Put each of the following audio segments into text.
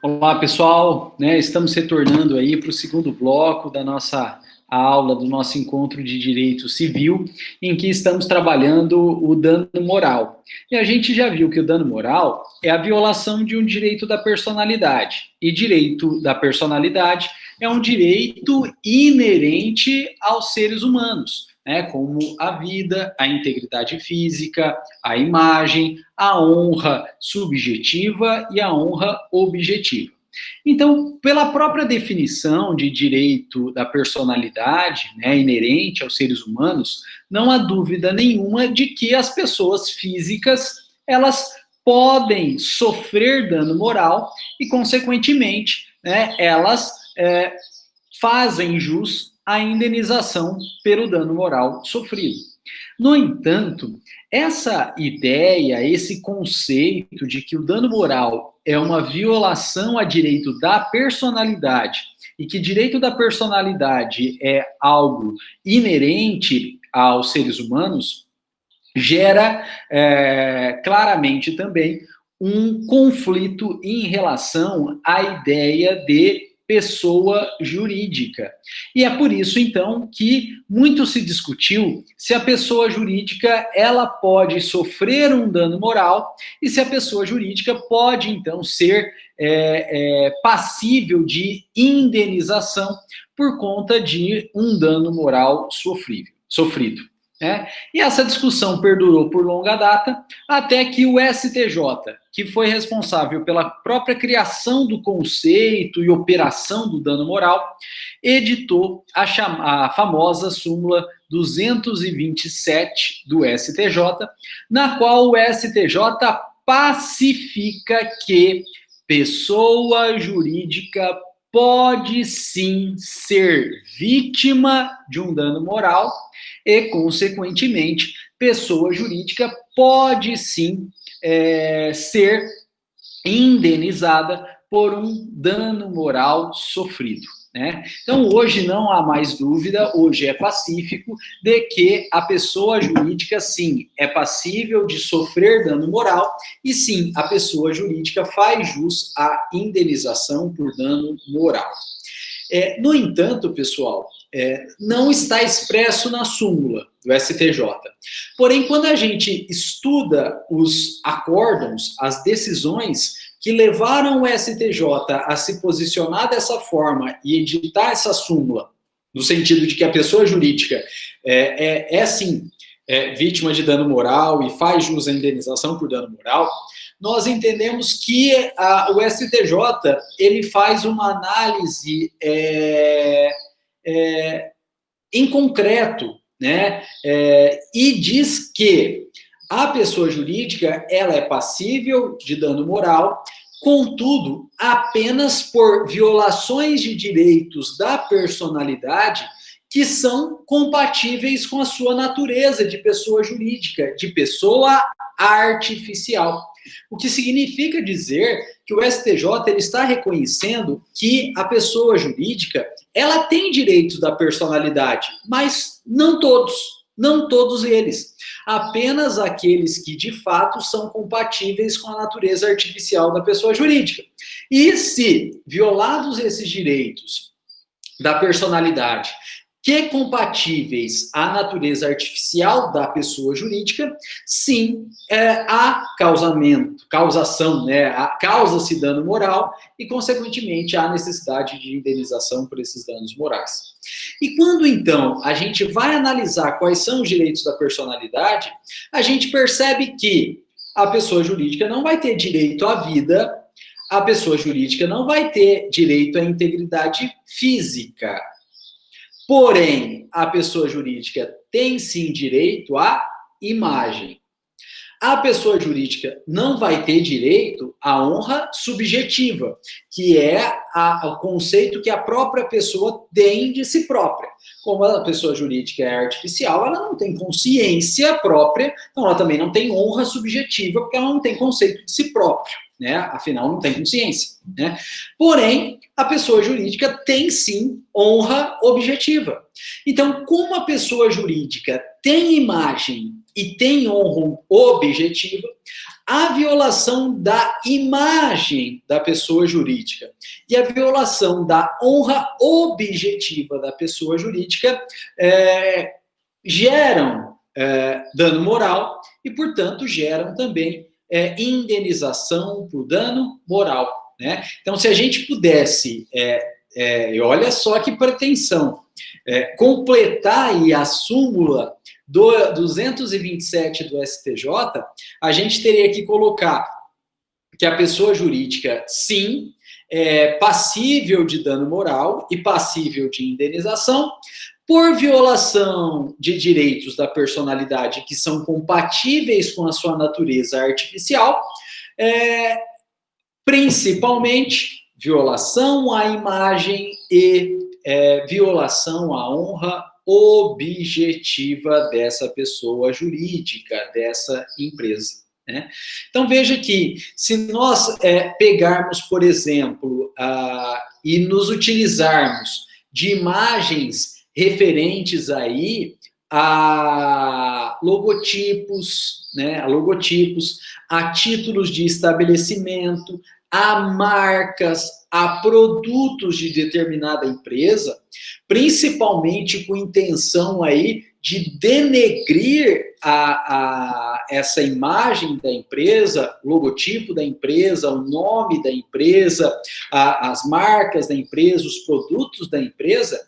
Olá, pessoal, estamos retornando aí para o segundo bloco da nossa aula, do nosso encontro de direito civil, em que estamos trabalhando o dano moral. E a gente já viu que o dano moral é a violação de um direito da personalidade. E direito da personalidade é um direito inerente aos seres humanos, como a vida, a integridade física, a imagem, a honra subjetiva e a honra objetiva. Então, pela própria definição de direito da personalidade, inerente aos seres humanos, não há dúvida nenhuma de que as pessoas físicas, elas podem sofrer dano moral e, consequentemente, elas fazem jus à indenização pelo dano moral sofrido. No entanto, essa ideia, esse conceito de que o dano moral é uma violação a direito da personalidade e que direito da personalidade é algo inerente aos seres humanos, gera claramente também um conflito em relação à ideia de pessoa jurídica. E é por isso, então, que muito se discutiu se a pessoa jurídica ela pode sofrer um dano moral e se a pessoa jurídica pode, então, ser passível de indenização por conta de um dano moral sofrido. E essa discussão perdurou por longa data, até que o STJ, que foi responsável pela própria criação do conceito e operação do dano moral, editou a famosa súmula 227 do STJ, na qual o STJ pacifica que pessoa jurídica pode sim ser vítima de um dano moral e, consequentemente, pessoa jurídica pode sim ser indenizada por um dano moral sofrido. Então, hoje não há mais dúvida, hoje é pacífico, de que a pessoa jurídica, sim, é passível de sofrer dano moral e, sim, a pessoa jurídica faz jus à indenização por dano moral. No entanto, pessoal, não está expresso na súmula do STJ. Porém, quando a gente estuda os acórdãos, as decisões que levaram o STJ a se posicionar dessa forma e editar essa súmula, no sentido de que a pessoa jurídica sim, vítima de dano moral e faz jus à indenização por dano moral, nós entendemos que o STJ ele faz uma análise em concreto, e diz que a pessoa jurídica ela é passível de dano moral, contudo, apenas por violações de direitos da personalidade que são compatíveis com a sua natureza de pessoa jurídica, de pessoa artificial. O que significa dizer que o STJ ele está reconhecendo que a pessoa jurídica ela tem direitos da personalidade, mas não todos eles. Apenas aqueles que, de fato, são compatíveis com a natureza artificial da pessoa jurídica. E se, violados esses direitos da personalidade, que compatíveis à natureza artificial da pessoa jurídica, sim, há causação, causa-se dano moral e, consequentemente, há necessidade de indenização por esses danos morais. E quando, então, a gente vai analisar quais são os direitos da personalidade, a gente percebe que a pessoa jurídica não vai ter direito à vida, a pessoa jurídica não vai ter direito à integridade física. Porém, a pessoa jurídica tem sim direito à imagem. A pessoa jurídica não vai ter direito à honra subjetiva, que é o conceito que a própria pessoa tem de si própria. Como a pessoa jurídica é artificial, ela não tem consciência própria, então ela também não tem honra subjetiva, porque ela não tem conceito de si próprio. Afinal, não tem consciência. Porém, a pessoa jurídica tem sim honra objetiva. Então, como a pessoa jurídica tem imagem e tem honra objetiva, a violação da imagem da pessoa jurídica e a violação da honra objetiva da pessoa jurídica geram dano moral e, portanto, geram também indenização por dano moral, né? Então, se a gente pudesse, e olha só que pretensão, completar aí a súmula do 227 do STJ, a gente teria que colocar que a pessoa jurídica, sim, é passível de dano moral e passível de indenização por violação de direitos da personalidade que são compatíveis com a sua natureza artificial, principalmente violação à imagem e violação à honra objetiva dessa pessoa jurídica, dessa empresa, né? Então, veja que, se nós pegarmos, por exemplo, e nos utilizarmos de imagens referentes aí a logotipos, né, a títulos de estabelecimento, a marcas, a produtos de determinada empresa, principalmente com intenção aí de denegrir essa imagem da empresa, o logotipo da empresa, o nome da empresa, as marcas da empresa, os produtos da empresa,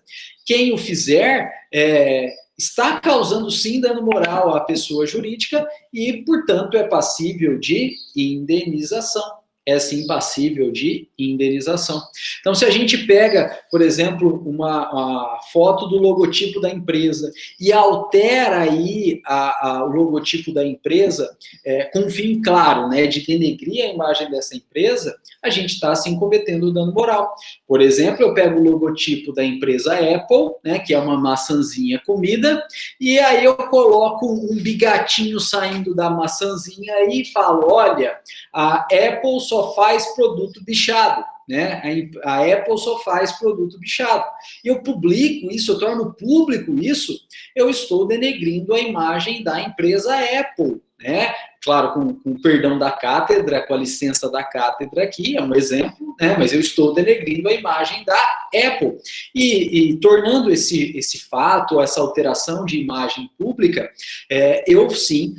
quem o fizer está causando sim dano moral à pessoa jurídica e, portanto, é passível de indenização. É sim passível de indenização. Então, se a gente pega, por exemplo, uma foto do logotipo da empresa e altera aí o logotipo da empresa com fim claro, né, de denegrir a imagem dessa empresa, a gente está assim cometendo dano moral. Por exemplo, eu pego o logotipo da empresa Apple, né, que é uma maçãzinha comida, e aí eu coloco um bigatinho saindo da maçãzinha e falo, olha, a Apple só faz produto bichado, né? A Apple só faz produto bichado. Eu publico isso, eu torno público isso, eu estou denegrindo a imagem da empresa Apple, né? Claro, com o perdão da cátedra, com a licença da cátedra aqui, é um exemplo, né? Mas eu estou denegrindo a imagem da Apple. E tornando esse fato, essa alteração de imagem pública, eu sim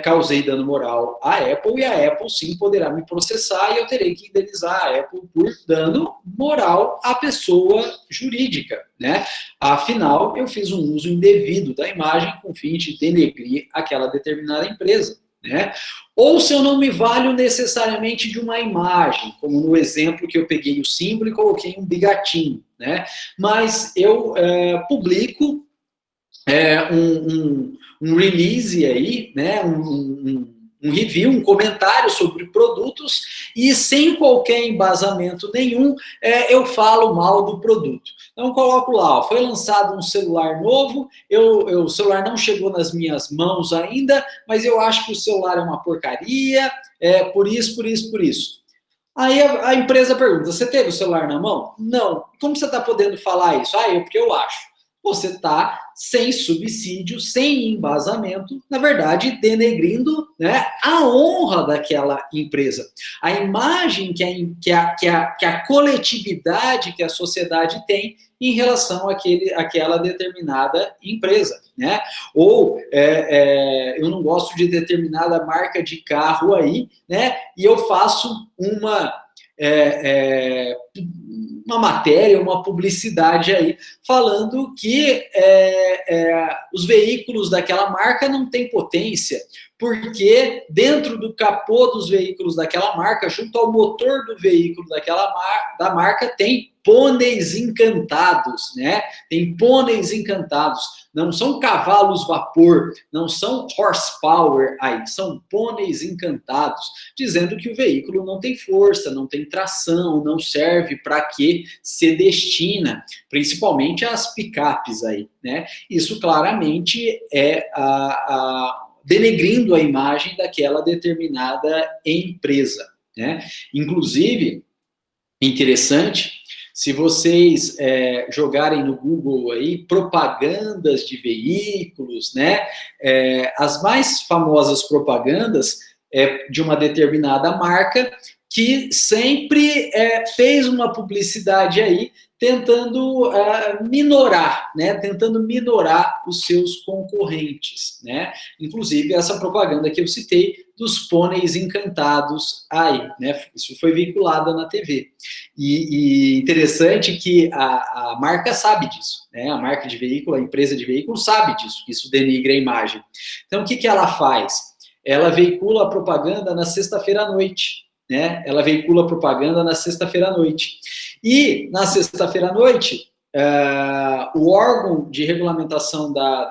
causei dano moral à Apple e a Apple sim poderá me processar e eu terei que indenizar a Apple por dano moral à pessoa jurídica, né? Afinal, eu fiz um uso indevido da imagem com fim de denegrir aquela determinada empresa, né? Ou se eu não me valho necessariamente de uma imagem, como no exemplo que eu peguei o símbolo e coloquei um bigatinho, né? Mas eu publico um release aí, né, um review, um comentário sobre produtos e sem qualquer embasamento nenhum, eu falo mal do produto. Então, coloco lá, foi lançado um celular novo, o celular não chegou nas minhas mãos ainda, mas eu acho que o celular é uma porcaria, por isso. Aí a empresa pergunta, você teve o celular na mão? Não. Como você está podendo falar isso? Porque eu acho. Você está sem subsídio, sem embasamento, na verdade, denegrindo, né, a honra daquela empresa. A imagem que a coletividade, que a sociedade tem em relação àquela determinada empresa, né? Ou eu não gosto de determinada marca de carro aí, né? E eu faço uma matéria, uma publicidade aí, falando que os veículos daquela marca não têm potência, porque dentro do capô dos veículos daquela marca, junto ao motor do veículo da marca, tem pôneis encantados, né? Tem pôneis encantados. Não são cavalos vapor, não são horsepower aí, são pôneis encantados, dizendo que o veículo não tem força, não tem tração, não serve para que se destina, principalmente às picapes aí, né? Isso claramente é denegrindo a imagem daquela determinada empresa, né? Inclusive, interessante, se vocês jogarem no Google aí propagandas de veículos, né? As mais famosas propagandas de uma determinada marca que sempre fez uma publicidade aí tentando minorar, né? Tentando minorar os seus concorrentes, né? Inclusive essa propaganda que eu citei dos pôneis encantados aí, né? Isso foi vinculado na TV. E interessante que a marca sabe disso, né? A marca de veículo, a empresa de veículo sabe disso, que isso denigra a imagem. Então, o que ela faz? Ela veicula a propaganda na sexta-feira à noite, né? Ela veicula a propaganda na sexta-feira à noite. E, na sexta-feira à noite, o órgão de regulamentação da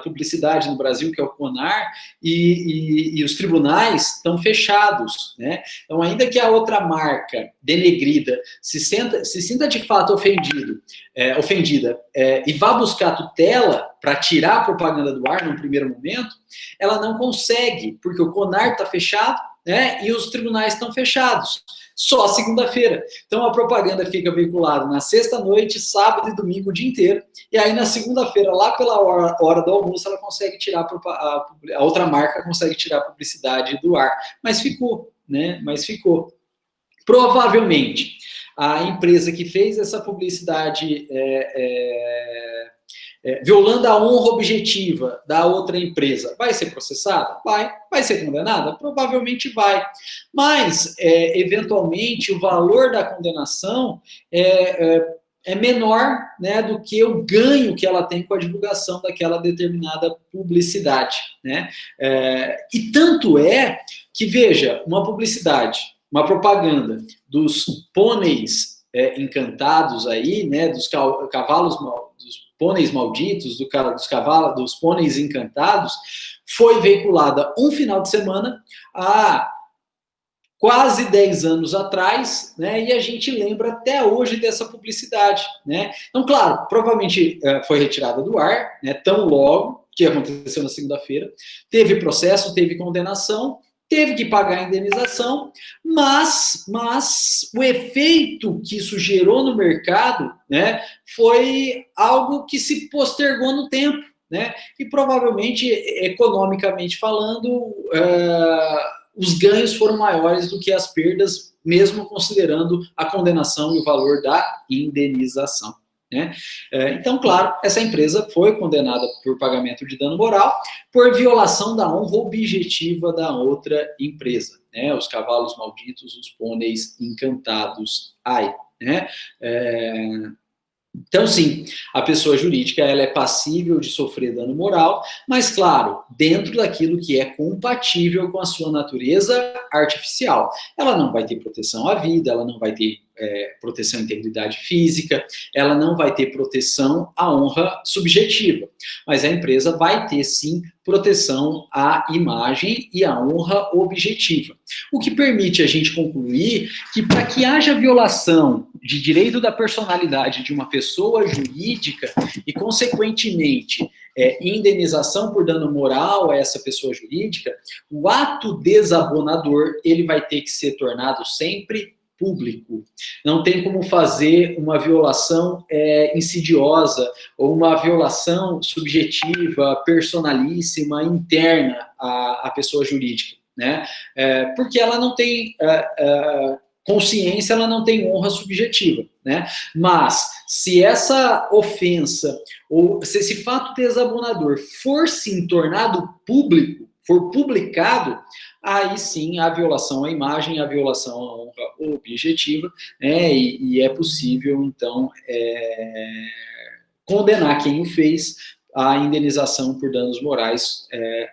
publicidade no Brasil, que é o CONAR, e os tribunais estão fechados, né? Então, ainda que a outra marca denegrida se sinta de fato ofendida e vá buscar tutela para tirar a propaganda do ar no primeiro momento, ela não consegue, porque o CONAR está fechado, né? E os tribunais estão fechados. Só segunda-feira. Então a propaganda fica veiculada na sexta-noite, sábado e domingo o dia inteiro. E aí na segunda-feira, lá pela hora do almoço, ela consegue tirar a outra marca consegue tirar a publicidade do ar. Mas ficou, né? Mas ficou. Provavelmente a empresa que fez essa publicidade violando a honra objetiva da outra empresa, vai ser processada? Vai ser condenada? Provavelmente vai. Mas, eventualmente, o valor da condenação é menor, né, do que o ganho que ela tem com a divulgação daquela determinada publicidade, né? E tanto é que, veja, uma publicidade, uma propaganda dos pôneis encantados aí, né, dos cavalos, dos pôneis malditos, dos pôneis encantados, foi veiculada um final de semana há quase 10 anos atrás, né, e a gente lembra até hoje dessa publicidade, né? Então, claro, provavelmente foi retirada do ar, né, tão logo, que aconteceu na segunda-feira, teve processo, teve condenação, teve que pagar a indenização, mas o efeito que isso gerou no mercado, né, foi algo que se postergou no tempo, né, e provavelmente, economicamente falando, os ganhos foram maiores do que as perdas, mesmo considerando a condenação e o valor da indenização, né? Então, claro, essa empresa foi condenada por pagamento de dano moral por violação da honra objetiva da outra empresa, né? Os cavalos malditos, os pôneis encantados aí, né? Então, sim, a pessoa jurídica ela é passível de sofrer dano moral, mas, claro, dentro daquilo que é compatível com a sua natureza artificial. Ela não vai ter proteção à vida, ela não vai ter proteção à integridade física, ela não vai ter proteção à honra subjetiva, mas a empresa vai ter, sim, proteção à imagem e à honra objetiva. O que permite a gente concluir que, para que haja violação de direito da personalidade de uma pessoa jurídica e, consequentemente, indenização por dano moral a essa pessoa jurídica, o ato desabonador ele vai ter que ser tornado sempre público. Não tem como fazer uma violação insidiosa ou uma violação subjetiva, personalíssima, interna à pessoa jurídica, né? Porque ela não tem consciência, ela não tem honra subjetiva, né? Mas se essa ofensa ou se esse fato desabonador for sim tornado público, for publicado, aí sim a violação à imagem, a violação à honra objetiva, né? E é possível, então, condenar quem o fez à indenização por danos morais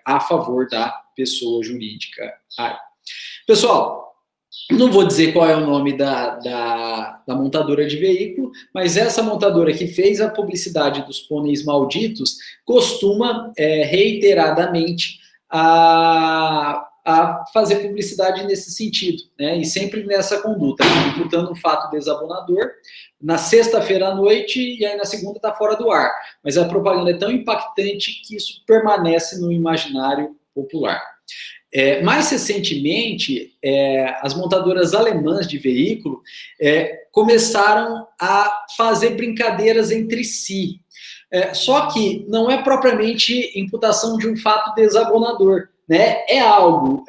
a favor da pessoa jurídica. Pessoal, não vou dizer qual é o nome da montadora de veículo, mas essa montadora que fez a publicidade dos pôneis malditos costuma reiteradamente a fazer publicidade nesse sentido, né? E sempre nessa conduta, imputando um fato desabonador na sexta-feira à noite e aí na segunda está fora do ar. Mas a propaganda é tão impactante que isso permanece no imaginário popular. Mais recentemente, as montadoras alemãs de veículo começaram a fazer brincadeiras entre si. Só que não é propriamente imputação de um fato desabonador, né, é algo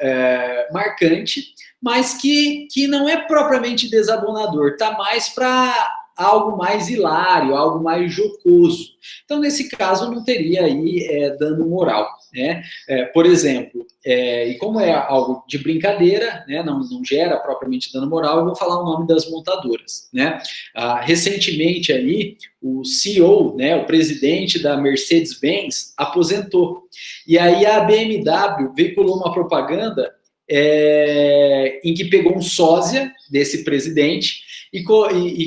marcante, mas que não é propriamente desabonador, está mais para algo mais hilário, algo mais jocoso. Então, nesse caso, não teria aí dano moral, né? Por exemplo, e como é algo de brincadeira, né, não gera propriamente dano moral, eu vou falar o nome das montadoras, né? Recentemente aí, o CEO, né, o presidente da Mercedes-Benz, aposentou. E aí a BMW veiculou uma propaganda em que pegou um sósia desse presidente e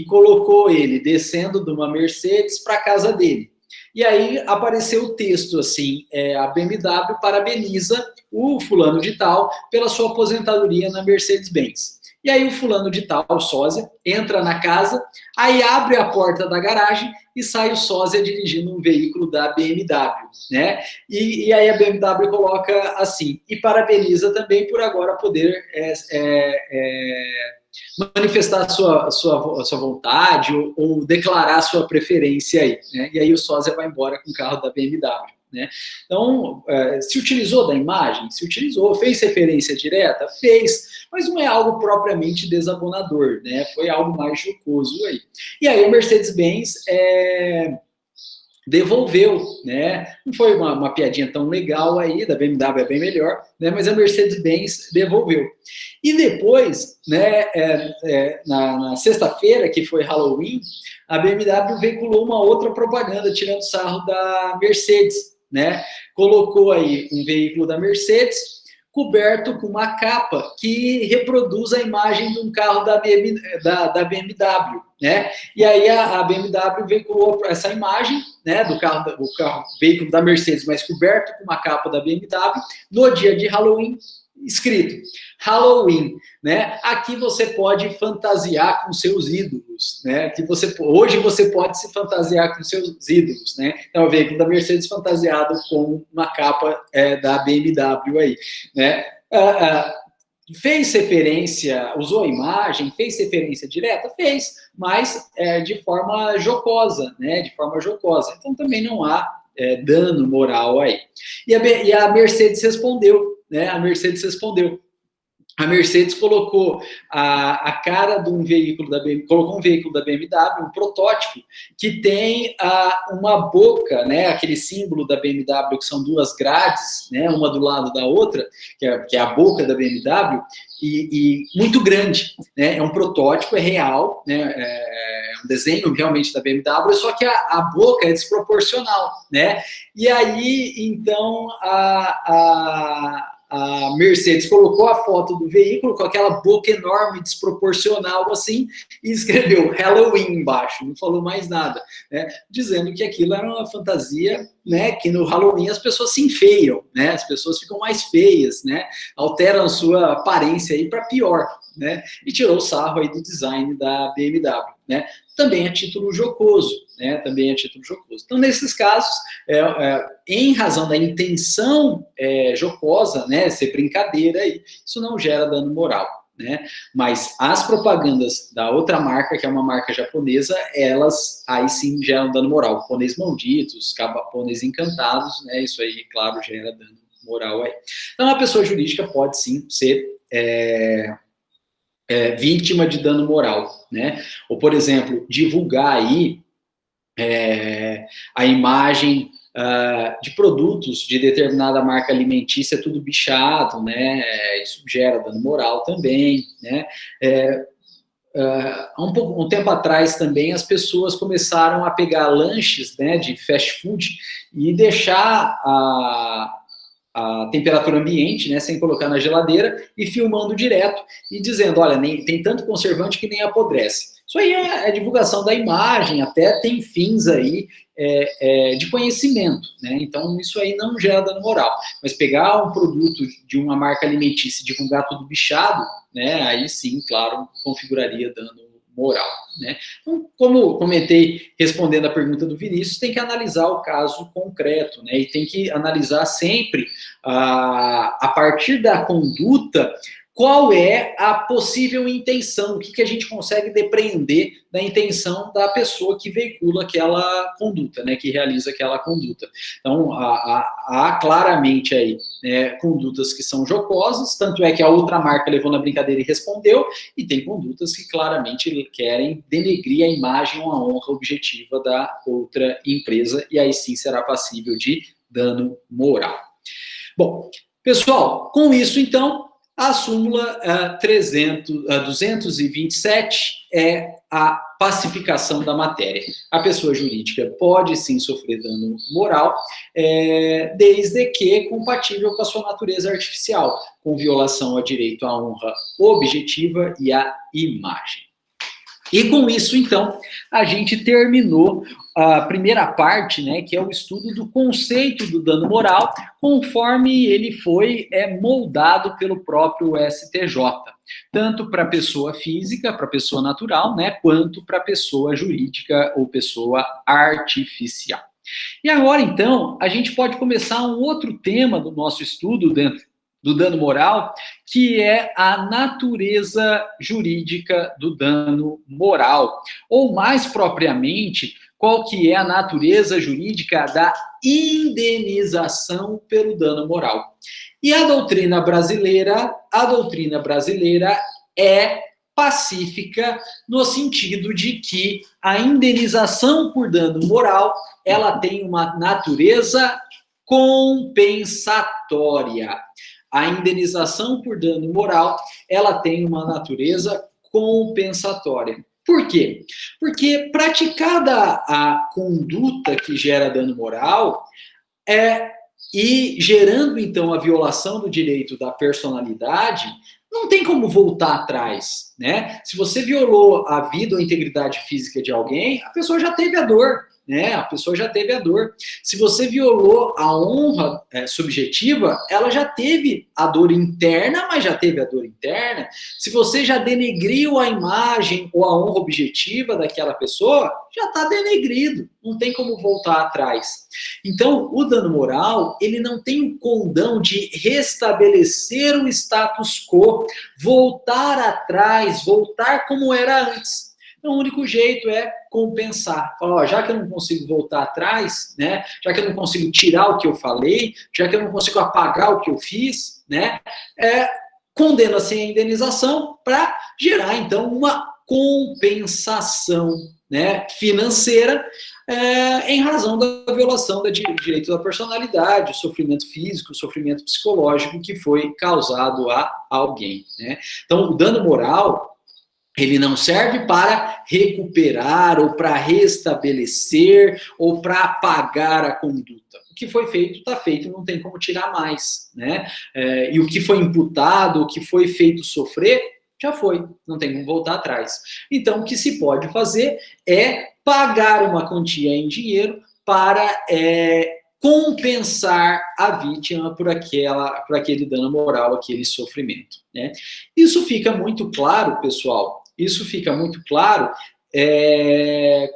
colocou ele descendo de uma Mercedes para a casa dele. E aí apareceu o texto assim, a BMW parabeniza o fulano de tal pela sua aposentadoria na Mercedes-Benz. E aí o fulano de tal, o sósia, entra na casa, aí abre a porta da garagem e sai o sósia dirigindo um veículo da BMW, né? E aí a BMW coloca assim, e parabeniza também por agora poder manifestar a sua vontade ou declarar a sua preferência aí, né? E aí o sósia vai embora com o carro da BMW, né? Então, se utilizou da imagem? Se utilizou. Fez referência direta? Fez. Mas não é algo propriamente desabonador, né? Foi algo mais jocoso aí. E aí o Mercedes-Benz devolveu, né? Não foi uma piadinha tão legal aí, da BMW é bem melhor, né? Mas a Mercedes-Benz devolveu. E depois, né, na sexta-feira, que foi Halloween, a BMW veiculou uma outra propaganda tirando sarro da Mercedes, né? Colocou aí um veículo da Mercedes coberto com uma capa que reproduz a imagem de um carro da BMW, né? E aí a BMW veiculou essa imagem, né, do veículo da Mercedes, mas coberto com uma capa da BMW, no dia de Halloween, escrito Halloween, né? Aqui você pode fantasiar com seus ídolos, né? Hoje você pode se fantasiar com seus ídolos, né? Então o veículo da Mercedes fantasiado com uma capa da BMW aí, né? Fez referência, usou a imagem, fez referência direta? Fez, mas de forma jocosa, né? De forma jocosa. Então também não há dano moral aí. E a Mercedes respondeu, né? A Mercedes respondeu. A Mercedes colocou a cara de um veículo da BMW, colocou um veículo da BMW, um protótipo, que tem uma boca, né, aquele símbolo da BMW, que são duas grades, né, uma do lado da outra, que é a boca da BMW, e muito grande, né, é um protótipo, é real, né, é um desenho realmente da BMW, só que a boca é desproporcional, né, e aí, então, a Mercedes colocou a foto do veículo com aquela boca enorme, desproporcional, assim, e escreveu Halloween embaixo, não falou mais nada, né? Dizendo que aquilo era uma fantasia, né? Que no Halloween as pessoas se enfeiam, né? As pessoas ficam mais feias, né? Alteram sua aparência aí para pior, né? E tirou o sarro aí do design da BMW, né? Também a título jocoso, né? Também a título jocoso. Então, nesses casos, em razão da intenção jocosa, né? Ser brincadeira, aí, isso não gera dano moral, né? Mas as propagandas da outra marca, que é uma marca japonesa, elas aí sim geram dano moral. Pôneis malditos, pôneis encantados, né? Isso aí, claro, gera dano moral aí. Então, a pessoa jurídica pode sim ser vítima de dano moral, né? Ou, por exemplo, divulgar aí a imagem de produtos de determinada marca alimentícia tudo bichado, né? Isso gera dano moral também, né? Um tempo atrás também as pessoas começaram a pegar lanches, né, de fast food e deixar a temperatura ambiente, né, sem colocar na geladeira e filmando direto e dizendo, olha, tem tanto conservante que nem apodrece. Isso aí é divulgação da imagem, até tem fins aí de conhecimento, né? Então isso aí não gera dano moral. Mas pegar um produto de uma marca alimentícia e divulgar tudo bichado, né? Aí sim, claro, configuraria dano moral, né? Então, como comentei respondendo a pergunta do Vinícius, tem que analisar o caso concreto, né? E tem que analisar sempre a partir da conduta qual é a possível intenção, o que a gente consegue depreender da intenção da pessoa que veicula aquela conduta, né, que realiza aquela conduta. Então, há claramente aí condutas que são jocosas, tanto é que a outra marca levou na brincadeira e respondeu, e tem condutas que claramente querem denegrir a imagem ou a honra objetiva da outra empresa, e aí sim será passível de dano moral. Bom, pessoal, com isso, então, a súmula 227 é a pacificação da matéria. A pessoa jurídica pode sim sofrer dano moral, desde que compatível com a sua natureza artificial, com violação ao direito à honra objetiva e à imagem. E com isso, então, a gente terminou a primeira parte, né, que é o estudo do conceito do dano moral, conforme ele foi moldado pelo próprio STJ, tanto para a pessoa física, para a pessoa natural, né, quanto para a pessoa jurídica ou pessoa artificial. E agora, então, a gente pode começar um outro tema do nosso estudo dentro do dano moral, que é a natureza jurídica do dano moral, ou mais propriamente, qual que é a natureza jurídica da indenização pelo dano moral. E a doutrina brasileira é pacífica no sentido de que a indenização por dano moral, ela tem uma natureza compensatória. A indenização por dano moral, ela tem uma natureza compensatória. Por quê? Porque praticada a conduta que gera dano moral, e gerando, então, a violação do direito da personalidade, não tem como voltar atrás, né? Se você violou a vida ou a integridade física de alguém, a pessoa já teve a dor, né? A pessoa já teve a dor. Se você violou a honra subjetiva, ela já teve a dor interna, mas já teve a dor interna. Se você já denegriu a imagem ou a honra objetiva daquela pessoa, já está denegrido. Não tem como voltar atrás. Então, o dano moral, ele não tem o condão de restabelecer o status quo, voltar atrás, voltar como era antes. Então, o único jeito é compensar. Falar, já que eu não consigo voltar atrás, né? Já que eu não consigo tirar o que eu falei, já que eu não consigo apagar o que eu fiz, né? Condena-se a indenização para gerar, então, uma compensação, né, financeira em razão da violação do direito da personalidade, o sofrimento físico, o sofrimento psicológico que foi causado a alguém, né? Então, o dano moral, ele não serve para recuperar ou para restabelecer ou para apagar a conduta. O que foi feito, está feito, não tem como tirar mais, né? E o que foi imputado, o que foi feito sofrer, já foi, não tem como voltar atrás. Então, o que se pode fazer é pagar uma quantia em dinheiro para compensar a vítima por aquele dano moral, aquele sofrimento, né? Isso fica muito claro, pessoal, isso fica muito claro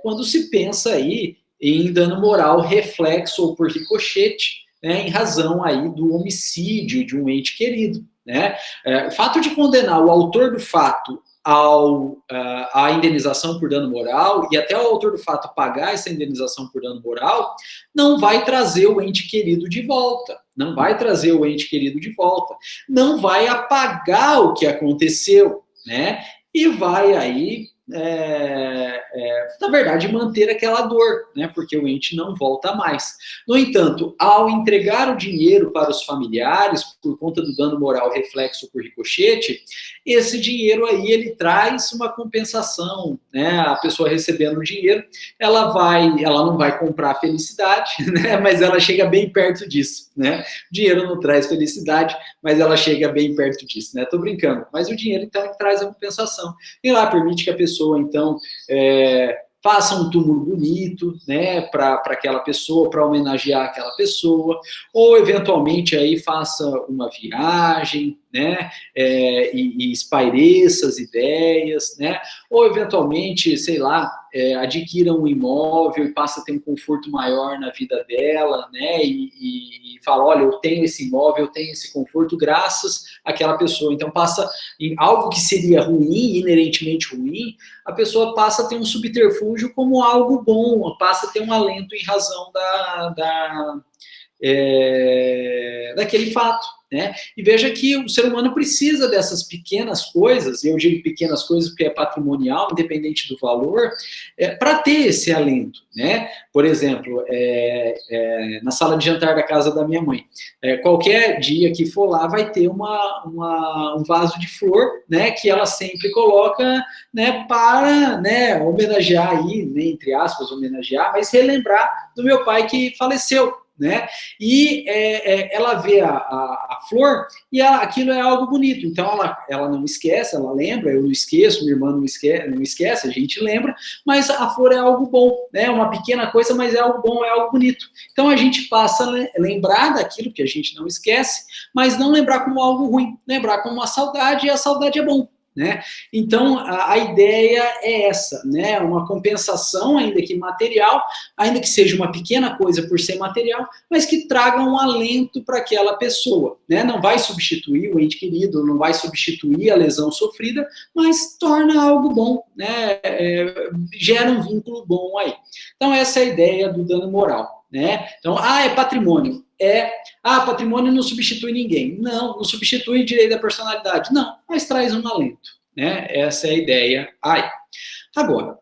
quando se pensa aí em dano moral reflexo ou por ricochete, né, em razão aí do homicídio de um ente querido, né? O fato de condenar o autor do fato a indenização por dano moral e até o autor do fato pagar essa indenização por dano moral não vai trazer o ente querido de volta, não vai trazer o ente querido de volta, não vai apagar o que aconteceu, né? E vai aí, na verdade, manter aquela dor, né? Porque o ente não volta mais. No entanto, ao entregar o dinheiro para os familiares, por conta do dano moral reflexo por ricochete, esse dinheiro aí, ele traz uma compensação, né? A pessoa recebendo o dinheiro, ela não vai comprar felicidade, né? Mas ela chega bem perto disso, né? O dinheiro não traz felicidade, mas ela chega bem perto disso, né? Tô brincando. Mas o dinheiro, então, traz a compensação. E lá permite que a pessoa, então, faça um túmulo bonito, né, para aquela pessoa, para homenagear aquela pessoa, ou eventualmente aí faça uma viagem, né, e espaireça as ideias, né, ou eventualmente, sei lá, adquira um imóvel e passa a ter um conforto maior na vida dela, né, e fala, olha, eu tenho esse imóvel, eu tenho esse conforto graças àquela pessoa. Então passa em algo que seria ruim, inerentemente ruim, a pessoa passa a ter um subterfúgio como algo bom, passa a ter um alento em razão daquele fato, né? E veja que o ser humano precisa dessas pequenas coisas, e eu digo pequenas coisas porque é patrimonial, independente do valor, para ter esse alento, né? Por exemplo, na sala de jantar da casa da minha mãe, qualquer dia que for lá vai ter um vaso de flor, né? Que ela sempre coloca, né? Para, né? Homenagear aí, né, entre aspas, homenagear, mas relembrar do meu pai que faleceu, né? E ela vê a flor e aquilo é algo bonito. Então ela não esquece, ela lembra, eu não esqueço, minha irmã não esquece, a gente lembra, mas a flor é algo bom, né? Uma pequena coisa, mas é algo bom, é algo bonito. Então a gente passa a lembrar daquilo que a gente não esquece, mas não lembrar como algo ruim, lembrar como uma saudade, e a saudade é bom, né? Então, a ideia é essa, né? Uma compensação, ainda que material, ainda que seja uma pequena coisa por ser material, mas que traga um alento para aquela pessoa, né? Não vai substituir o ente querido, não vai substituir a lesão sofrida, mas torna algo bom, né? Gera um vínculo bom aí. Então, essa é a ideia do dano moral, né? Então, é patrimônio. Patrimônio não substitui ninguém. Não substitui direito da personalidade. Não, mas traz um alento, né? Essa é a ideia aí. Agora,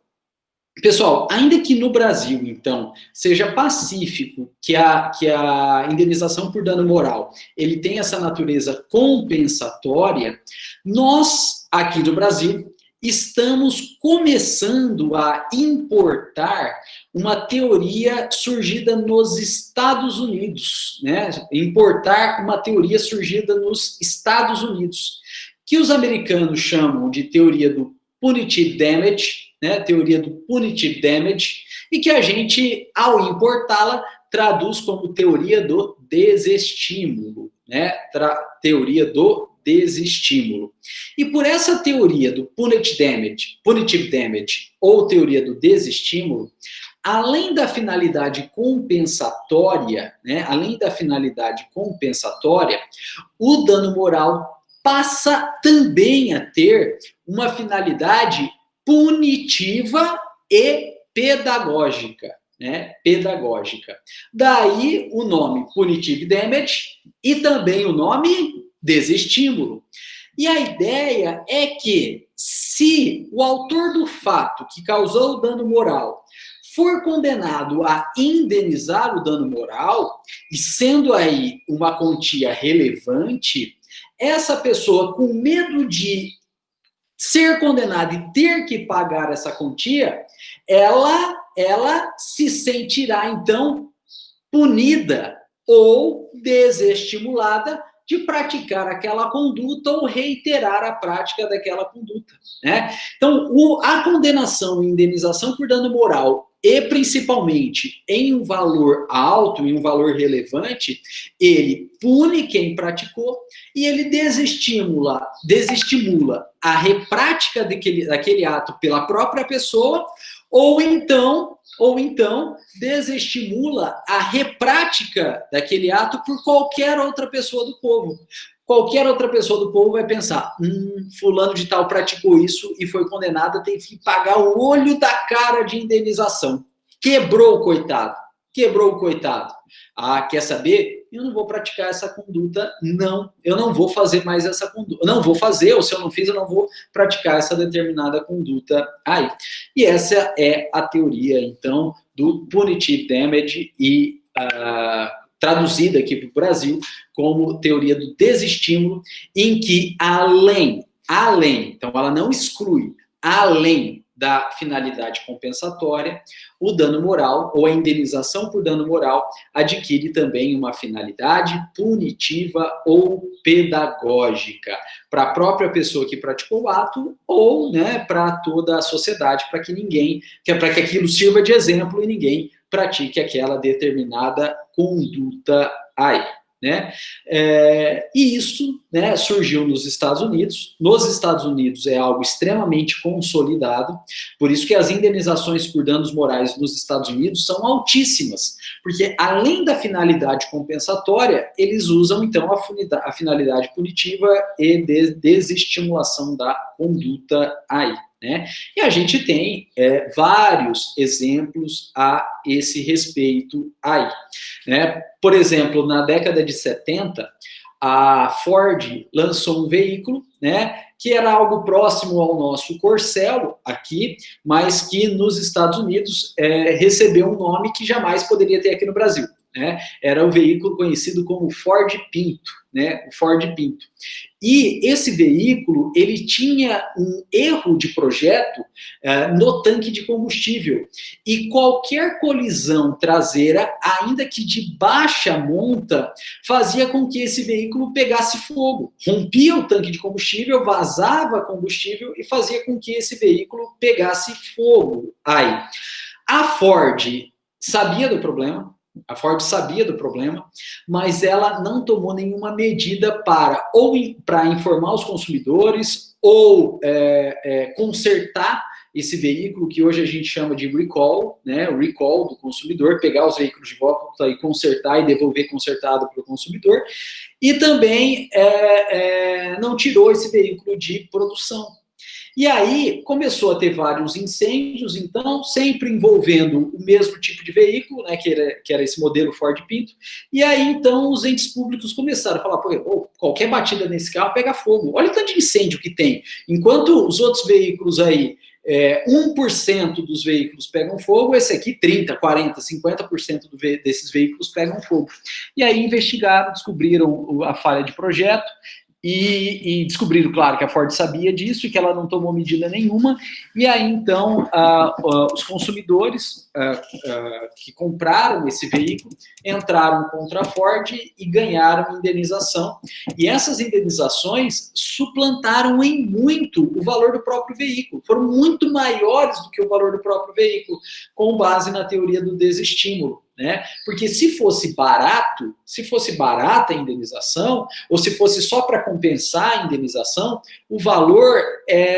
pessoal, ainda que no Brasil, então, seja pacífico que a indenização por dano moral ele tem essa natureza compensatória, nós, aqui do Brasil, estamos começando a importar uma teoria surgida nos Estados Unidos, né? Importar uma teoria surgida nos Estados Unidos, que os americanos chamam de teoria do punitive damage, né? Teoria do punitive damage, e que a gente, ao importá-la, traduz como teoria do desestímulo, né? Teoria do desestímulo. E por essa teoria do punitive damage ou teoria do desestímulo, além da finalidade compensatória, né, o dano moral passa também a ter uma finalidade punitiva e pedagógica, né? Pedagógica. Daí o nome punitive damage e também o nome desestímulo. E a ideia é que, se o autor do fato que causou o dano moral for condenado a indenizar o dano moral, e sendo aí uma quantia relevante, essa pessoa, com medo de ser condenada e ter que pagar essa quantia, ela se sentirá, então, punida ou desestimulada de praticar aquela conduta ou reiterar a prática daquela conduta, né? Então, a condenação e indenização por dano moral, e principalmente em um valor alto, em um valor relevante, ele pune quem praticou e ele desestimula a reprática daquele ato pela própria pessoa, ou então desestimula a reprática daquele ato por qualquer outra pessoa do povo. Qualquer outra pessoa do povo vai pensar, fulano de tal praticou isso e foi condenado, tem que pagar o olho da cara de indenização. Quebrou o coitado. Quer saber? Eu não vou praticar essa conduta, não. Eu não vou fazer mais essa conduta. Não vou fazer, ou se eu não fiz, eu não vou praticar essa determinada conduta aí. E essa é a teoria, então, do punitive damage e traduzida aqui para o Brasil como teoria do desestímulo, em que além, então ela não exclui, além da finalidade compensatória, o dano moral, ou a indenização por dano moral, adquire também uma finalidade punitiva ou pedagógica para a própria pessoa que praticou o ato, ou, né, para toda a sociedade, para que aquilo sirva de exemplo e ninguém pratique aquela determinada conduta aí. né? E isso, né, surgiu nos Estados Unidos. Nos Estados Unidos é algo extremamente consolidado, por isso que as indenizações por danos morais nos Estados Unidos são altíssimas, porque além da finalidade compensatória, eles usam então a finalidade punitiva e de desestimulação da conduta aí. Né? E a gente tem vários exemplos a esse respeito aí. Né? Por exemplo, na década de 70, a Ford lançou um veículo, né, que era algo próximo ao nosso Corcel aqui, mas que nos Estados Unidos recebeu um nome que jamais poderia ter aqui no Brasil. Né? Era o veículo conhecido como Ford Pinto, né? O Ford Pinto. E esse veículo, ele tinha um erro de projeto no tanque de combustível. E qualquer colisão traseira, ainda que de baixa monta, fazia com que esse veículo pegasse fogo. Rompia o tanque de combustível, vazava combustível e fazia com que esse veículo pegasse fogo. Aí, a Ford sabia do problema, mas ela não tomou nenhuma medida para informar os consumidores ou consertar esse veículo que hoje a gente chama de recall, né? O recall do consumidor, pegar os veículos de volta e consertar e devolver consertado para o consumidor. E também não tirou esse veículo de produção. E aí começou a ter vários incêndios, então, sempre envolvendo o mesmo tipo de veículo, né, que era esse modelo Ford Pinto. E aí, então, os entes públicos começaram a falar, qualquer batida nesse carro pega fogo. Olha o tanto de incêndio que tem. Enquanto os outros veículos aí, 1% dos veículos pegam fogo, esse aqui 30%, 40%, 50% desses veículos pegam fogo. E aí investigaram, descobriram a falha de projeto, e descobriram, claro, que a Ford sabia disso e que ela não tomou medida nenhuma. E aí, então, os consumidores que compraram esse veículo entraram contra a Ford e ganharam indenização. E essas indenizações suplantaram em muito o valor do próprio veículo. Foram muito maiores do que o valor do próprio veículo, com base na teoria do desestímulo. Né? Porque se fosse barata a indenização, ou se fosse só para compensar a indenização, o valor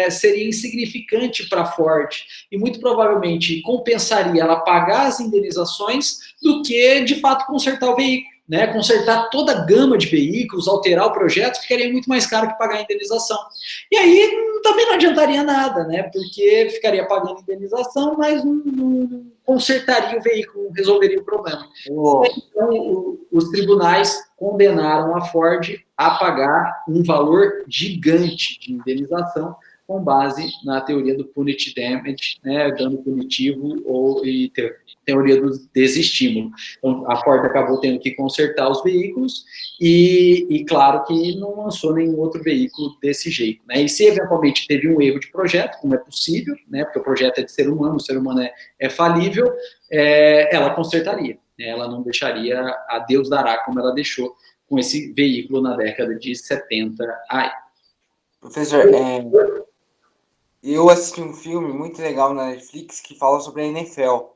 seria insignificante para a Ford e muito provavelmente compensaria ela pagar as indenizações do que, de fato, consertar o veículo. Né, consertar toda a gama de veículos, alterar o projeto, ficaria muito mais caro que pagar a indenização. E aí também não adiantaria nada, né, porque ficaria pagando indenização, mas não consertaria o veículo, não resolveria o problema. Então, os tribunais condenaram a Ford a pagar um valor gigante de indenização com base na teoria do punitive damage, né, dano punitivo e teoria do desestímulo. Então, a Ford acabou tendo que consertar os veículos e claro que não lançou nenhum outro veículo desse jeito. Né? E se eventualmente teve um erro de projeto, como é possível, né, porque o projeto é de ser humano, o ser humano é falível, ela consertaria. Né? Ela não deixaria a Deus dará como ela deixou com esse veículo na década de 70 aí. Professor, eu assisti um filme muito legal na Netflix que fala sobre a NFL,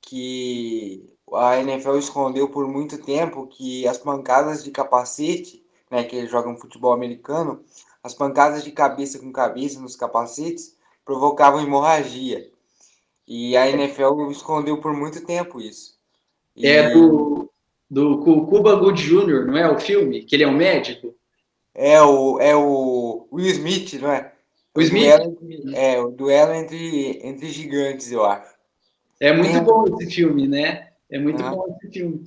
que a NFL escondeu por muito tempo que as pancadas de capacete, né, que eles jogam futebol americano, as pancadas de cabeça com cabeça nos capacetes provocavam hemorragia. E a NFL escondeu por muito tempo isso. Do Cuba Gooding Jr., não é o filme? Que ele é um médico? É o Will Smith, não é? O Smith? O duelo entre gigantes, eu acho. É muito bom esse filme, né? É muito bom esse filme.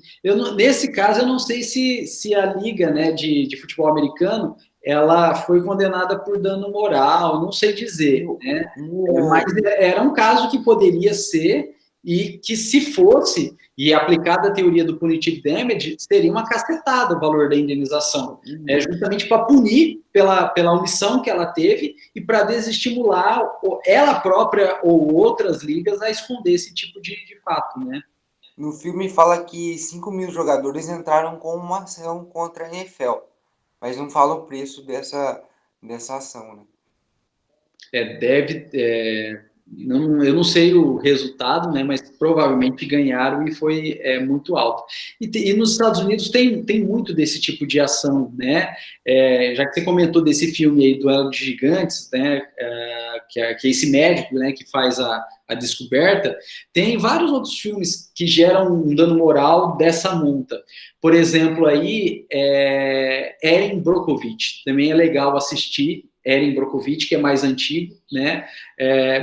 Nesse caso, eu não sei se a liga, né, de futebol americano ela foi condenada por dano moral, não sei dizer, né? Mas era um caso que poderia ser e que se fosse e aplicada a teoria do punitive damage, seria uma cacetada o valor da indenização, justamente para punir pela omissão que ela teve e para desestimular ela própria ou outras ligas a esconder esse tipo de fato, né? No filme fala que 5 mil jogadores entraram com uma ação contra a NFL, mas não fala o preço dessa ação, né? Eu não sei o resultado, né, mas provavelmente ganharam e foi muito alto. E nos Estados Unidos tem muito desse tipo de ação, né? Já que você comentou desse filme aí, Duelo de Gigantes, né, que é esse médico, né, que faz a descoberta, tem vários outros filmes que geram um dano moral dessa monta. Por exemplo, aí, Erin Brockovich, também é legal assistir, Erin Brockovich, que é mais antigo, né?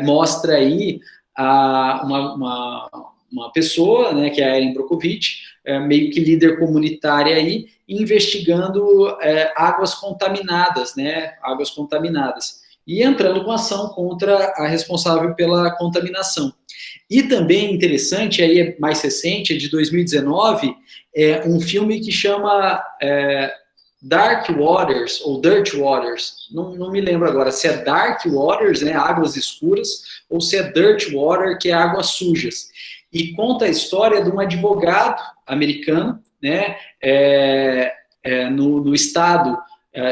Mostra aí uma pessoa, né, que é a Erin Brockovich, meio que líder comunitária aí, investigando águas contaminadas, né? Águas contaminadas. E entrando com ação contra a responsável pela contaminação. E também interessante, aí é mais recente, é de 2019, um filme que chama Dark Waters ou Dirt Waters, não me lembro agora se é Dark Waters, né, águas escuras, ou se é Dirt Water, que é águas sujas. E conta a história de um advogado americano, né, no estado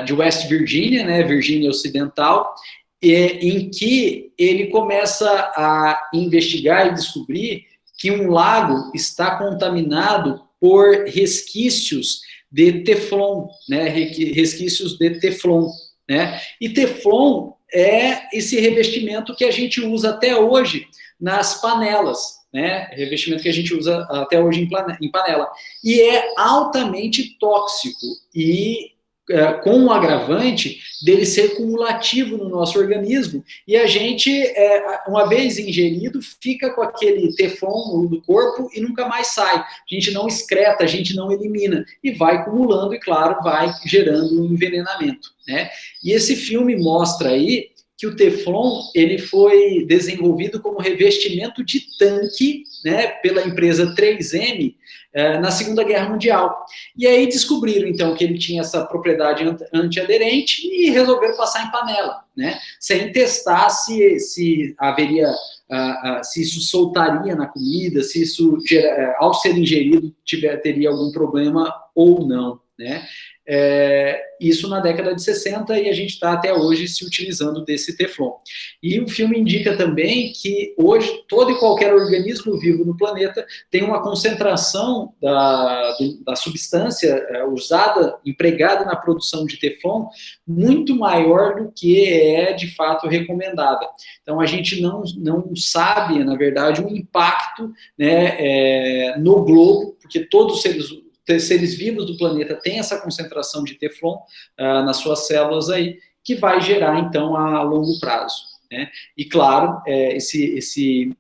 de West Virginia, né, Virgínia Ocidental, em que ele começa a investigar e descobrir que um lago está contaminado por resquícios de Teflon, né, resquícios de Teflon, né, e Teflon é esse revestimento que a gente usa até hoje nas panelas, né, revestimento que a gente usa até hoje em panela, e é altamente tóxico e com um agravante dele ser cumulativo no nosso organismo, e a gente, uma vez ingerido, fica com aquele teflon no corpo e nunca mais sai. A gente não excreta, a gente não elimina, e vai acumulando, e claro, vai gerando um envenenamento, né? E esse filme mostra aí que o Teflon ele foi desenvolvido como revestimento de tanque, né, pela empresa 3M, na Segunda Guerra Mundial. E aí descobriram, então, que ele tinha essa propriedade antiaderente e resolveram passar em panela, né, sem testar se haveria, se isso soltaria na comida, se isso, ao ser ingerido, teria algum problema ou não, né. Isso na década de 60, e a gente está até hoje se utilizando desse Teflon. E o filme indica também que hoje todo e qualquer organismo vivo no planeta tem uma concentração da substância usada, empregada na produção de Teflon, muito maior do que é de fato recomendada. Então a gente não sabe, na verdade, o impacto, né, no globo, porque todos os seres vivos do planeta têm essa concentração de Teflon nas suas células aí, que vai gerar, então, a longo prazo, né? E, claro, esse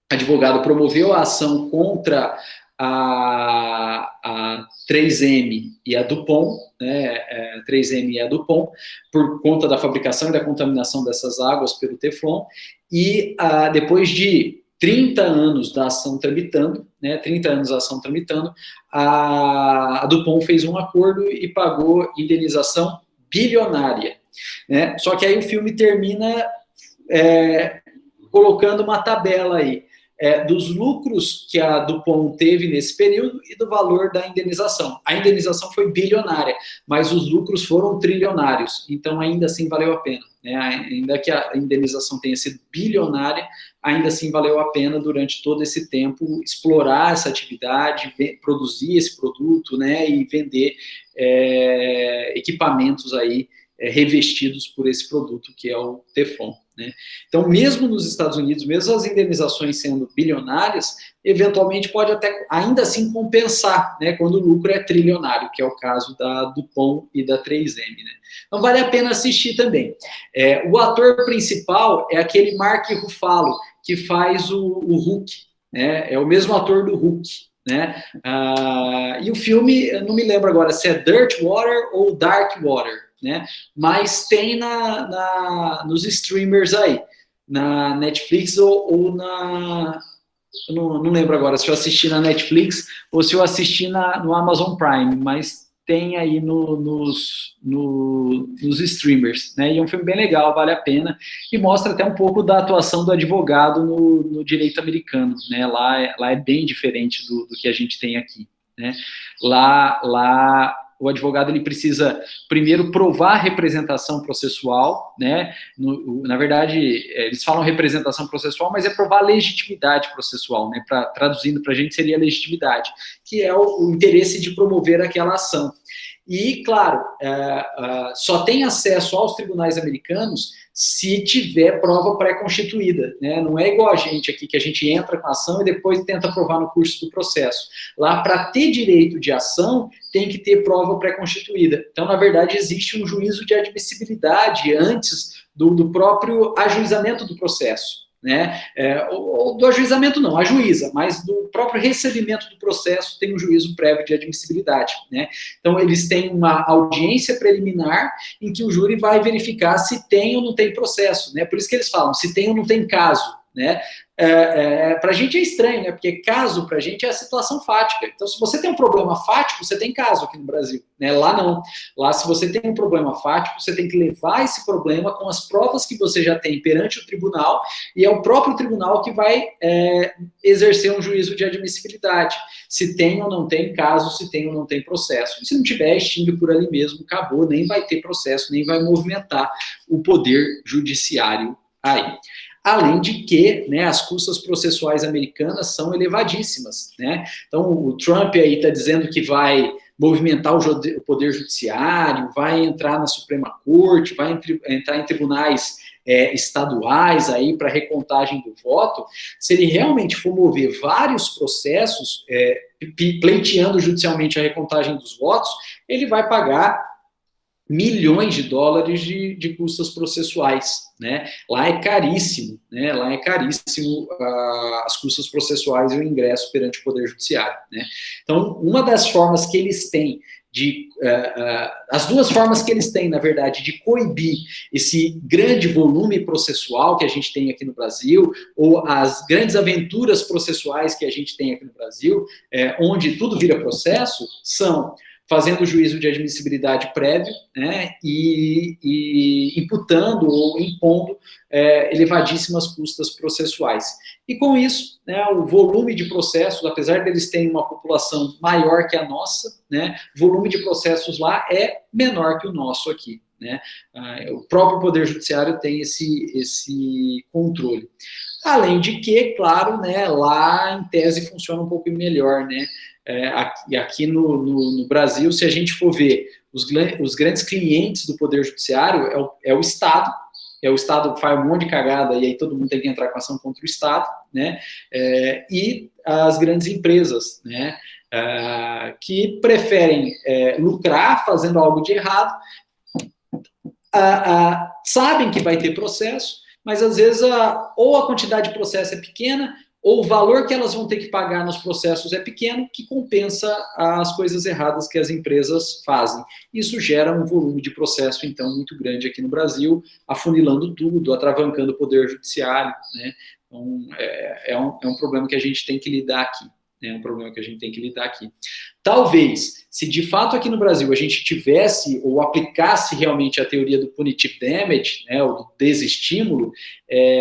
advogado promoveu a ação contra a 3M e a DuPont, né, 3M e a DuPont, por conta da fabricação e da contaminação dessas águas pelo Teflon, e depois de 30 anos da ação tramitando, né, 30 anos da ação tramitando, a DuPont fez um acordo e pagou indenização bilionária, né? Só que aí o filme termina colocando uma tabela aí, dos lucros que a DuPont teve nesse período e do valor da indenização. A indenização foi bilionária, mas os lucros foram trilionários, então ainda assim valeu a pena, né? Ainda que a indenização tenha sido bilionária, ainda assim valeu a pena durante todo esse tempo explorar essa atividade, produzir esse produto, né, e vender equipamentos aí revestidos por esse produto que é o Teflon, né? Então, mesmo nos Estados Unidos, mesmo as indenizações sendo bilionárias, eventualmente pode até ainda assim compensar, né, quando o lucro é trilionário, que é o caso da DuPont e da 3M, né? Então vale a pena assistir também. O ator principal é aquele Mark Ruffalo, que faz o Hulk, né? É o mesmo ator do Hulk, né? E o filme, eu não me lembro agora se é Dirt Water ou Dark Water, né? Mas tem nos streamers aí, na Netflix ou na... Eu não lembro agora se eu assisti na Netflix ou se eu assisti no Amazon Prime, mas tem aí nos streamers, né? E é um filme bem legal, vale a pena, e mostra até um pouco da atuação do advogado no direito americano, né? Lá é bem diferente do que a gente tem aqui, né? Lá o advogado ele precisa primeiro provar representação processual, né? Na verdade, eles falam representação processual, mas é provar legitimidade processual, né? Traduzindo para a gente seria legitimidade, que é o interesse de promover aquela ação. E, claro, só tem acesso aos tribunais americanos se tiver prova pré-constituída, né? Não é igual a gente aqui, que a gente entra com a ação e depois tenta provar no curso do processo. Lá, para ter direito de ação, tem que ter prova pré-constituída. Então, na verdade, existe um juízo de admissibilidade antes do próprio ajuizamento do processo, né? Ou do ajuizamento não, ajuiza, mas do próprio recebimento do processo tem um juízo prévio de admissibilidade, né? Então, eles têm uma audiência preliminar em que o júri vai verificar se tem ou não tem processo, né? Por isso que eles falam, se tem ou não tem caso, né? Para a gente é estranho, né? Porque caso para a gente é a situação fática. Então, se você tem um problema fático, você tem caso aqui no Brasil, né? Lá não. Lá, se você tem um problema fático, você tem que levar esse problema com as provas que você já tem perante o tribunal, e é o próprio tribunal que vai exercer um juízo de admissibilidade. Se tem ou não tem caso, se tem ou não tem processo. E se não tiver, extingue por ali mesmo, acabou, nem vai ter processo, nem vai movimentar o poder judiciário aí. Além de que, né, as custas processuais americanas são elevadíssimas, né? Então, o Trump aí está dizendo que vai movimentar o poder judiciário, vai entrar na Suprema Corte, vai entrar em tribunais estaduais aí para recontagem do voto. Se ele realmente for mover vários processos, pleiteando judicialmente a recontagem dos votos, ele vai pagar milhões de dólares de custas processuais, né? Lá é caríssimo, né? Lá é caríssimo as custas processuais e o ingresso perante o Poder Judiciário, né? Então, uma das formas que eles têm as duas formas que eles têm, na verdade, de coibir esse grande volume processual que a gente tem aqui no Brasil, ou as grandes aventuras processuais que a gente tem aqui no Brasil, onde tudo vira processo, são fazendo juízo de admissibilidade prévio, né, e imputando ou impondo elevadíssimas custas processuais. E com isso, né, o volume de processos, apesar deles terem uma população maior que a nossa, né, o volume de processos lá é menor que o nosso aqui, né. O próprio Poder Judiciário tem esse controle. Além de que, claro, né, lá em tese funciona um pouco melhor, né. Aqui no Brasil, se a gente for ver os grandes clientes do Poder Judiciário, é o Estado. O Estado faz um monte de cagada e aí todo mundo tem que entrar com ação contra o Estado, né? E as grandes empresas, né? Que preferem lucrar fazendo algo de errado, sabem que vai ter processo, mas às vezes ou a quantidade de processo é pequena, ou o valor que elas vão ter que pagar nos processos é pequeno, que compensa as coisas erradas que as empresas fazem. Isso gera um volume de processo, então, muito grande aqui no Brasil, afunilando tudo, atravancando o Poder Judiciário, né? Então, é um problema que a gente tem que lidar aqui. Talvez, se de fato aqui no Brasil a gente tivesse ou aplicasse realmente a teoria do punitive damage, né, ou do desestímulo,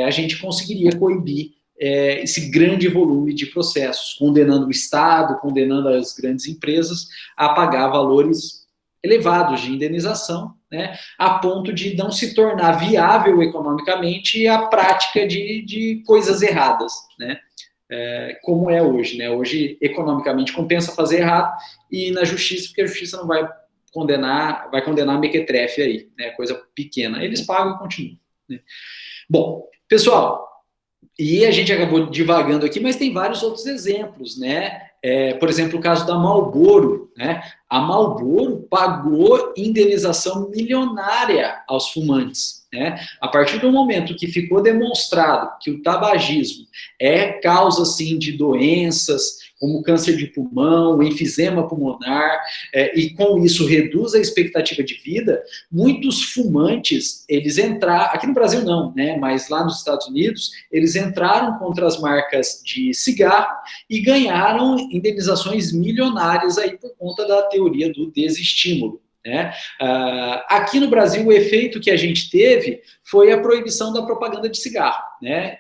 a gente conseguiria coibir esse grande volume de processos, condenando o Estado, condenando as grandes empresas a pagar valores elevados de indenização, né, a ponto de não se tornar viável economicamente a prática de coisas erradas, né, como é hoje, né? Hoje, economicamente, compensa fazer errado e na justiça, porque a justiça não vai condenar mequetrefe aí, né, coisa pequena. Eles pagam e continuam, né? Bom, pessoal, e a gente acabou divagando aqui, mas tem vários outros exemplos, né? Por exemplo, o caso da Marlboro, né? A Marlboro pagou indenização milionária aos fumantes, né? A partir do momento que ficou demonstrado que o tabagismo é causa, assim, de doenças, como câncer de pulmão, enfisema pulmonar, e com isso reduz a expectativa de vida, muitos fumantes, eles entraram, aqui no Brasil não, né, mas lá nos Estados Unidos, eles entraram contra as marcas de cigarro e ganharam indenizações milionárias aí por conta da teoria do desestímulo, né? Aqui no Brasil, o efeito que a gente teve foi a proibição da propaganda de cigarro, né?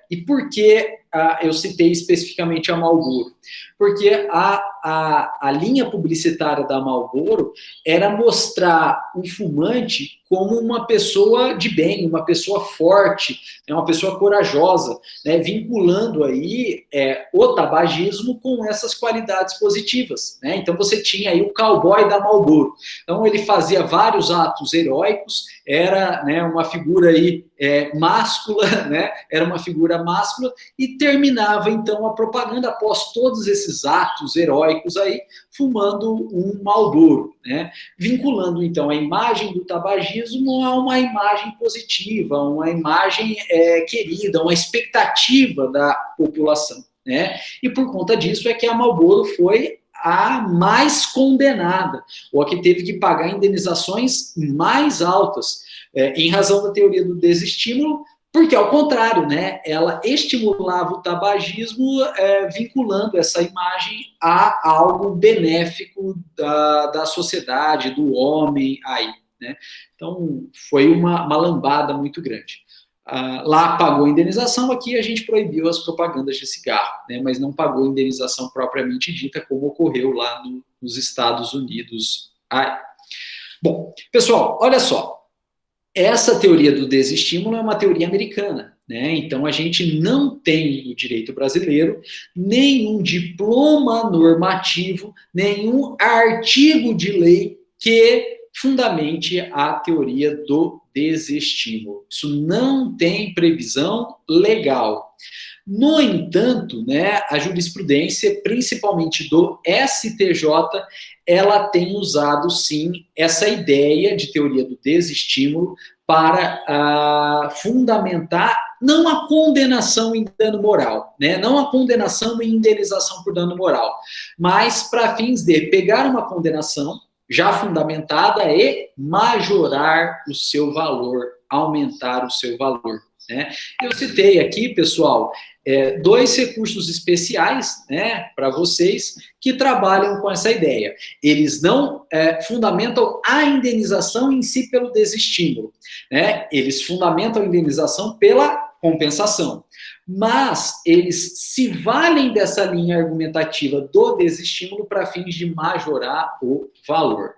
E por que eu citei especificamente a Marlboro? Porque a linha publicitária da Marlboro era mostrar o fumante como uma pessoa de bem, uma pessoa forte, uma pessoa corajosa, né, vinculando aí o tabagismo com essas qualidades positivas, né? Então você tinha aí o cowboy da Marlboro. Então ele fazia vários atos heróicos, era, né, uma figura aí máscula, né? Era uma figura máscula e terminava então a propaganda após todos esses atos heróicos aí, fumando um Marlboro, né? Vinculando então a imagem do tabagismo a uma imagem positiva, uma imagem querida, uma expectativa da população, né? E por conta disso é que a Marlboro foi a mais condenada, ou a que teve que pagar indenizações mais altas, em razão da teoria do desestímulo, porque, ao contrário, né, ela estimulava o tabagismo, vinculando essa imagem a algo benéfico da sociedade, do homem aí, né? Então, foi uma lambada muito grande. Lá pagou a indenização, aqui a gente proibiu as propagandas de cigarro, né, mas não pagou a indenização propriamente dita, como ocorreu lá nos Estados Unidos. Bom, pessoal, olha só. Essa teoria do desestímulo é uma teoria americana, né? Então a gente não tem no direito brasileiro nenhum diploma normativo, nenhum artigo de lei que fundamente a teoria do desestímulo. Isso não tem previsão legal. No entanto, né, a jurisprudência, principalmente do STJ, ela tem usado, sim, essa ideia de teoria do desestímulo para fundamentar não a condenação em dano moral, né, não a condenação e indenização por dano moral, mas para fins de pegar uma condenação já fundamentada e majorar o seu valor, aumentar o seu valor, né? Eu citei aqui, pessoal, 2 recursos especiais, né, para vocês que trabalham com essa ideia. Eles não fundamentam a indenização em si pelo desestímulo, né? Eles fundamentam a indenização pela compensação. Mas eles se valem dessa linha argumentativa do desestímulo para fins de majorar o valor.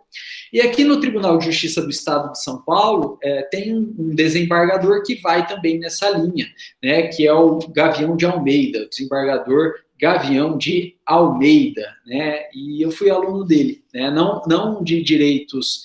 E aqui no Tribunal de Justiça do Estado de São Paulo, tem um desembargador que vai também nessa linha, né, que é o Gavião de Almeida, o desembargador Gavião de Almeida, né, e eu fui aluno dele, né, não de direitos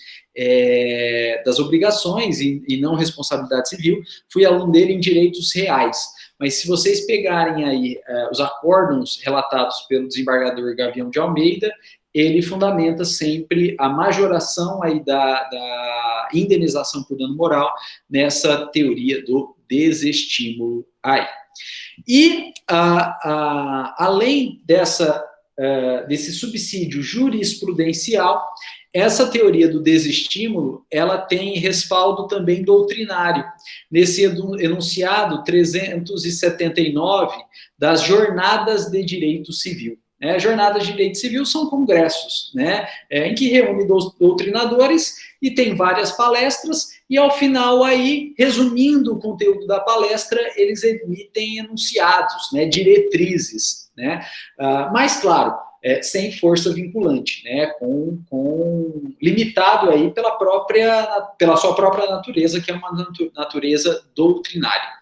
das obrigações e não responsabilidade civil, fui aluno dele em direitos reais. Mas se vocês pegarem aí os acórdãos relatados pelo desembargador Gavião de Almeida, ele fundamenta sempre a majoração aí da indenização por dano moral nessa teoria do desestímulo aí. E, além desse subsídio jurisprudencial, essa teoria do desestímulo, ela tem respaldo também doutrinário, nesse enunciado 379 das Jornadas de Direito Civil. Jornadas de Direito Civil são congressos, né, em que reúne doutrinadores e tem várias palestras, e ao final aí, resumindo o conteúdo da palestra, eles emitem enunciados, né, diretrizes, né, mas claro, sem força vinculante, né, limitado aí pela sua própria natureza, que é uma natureza doutrinária.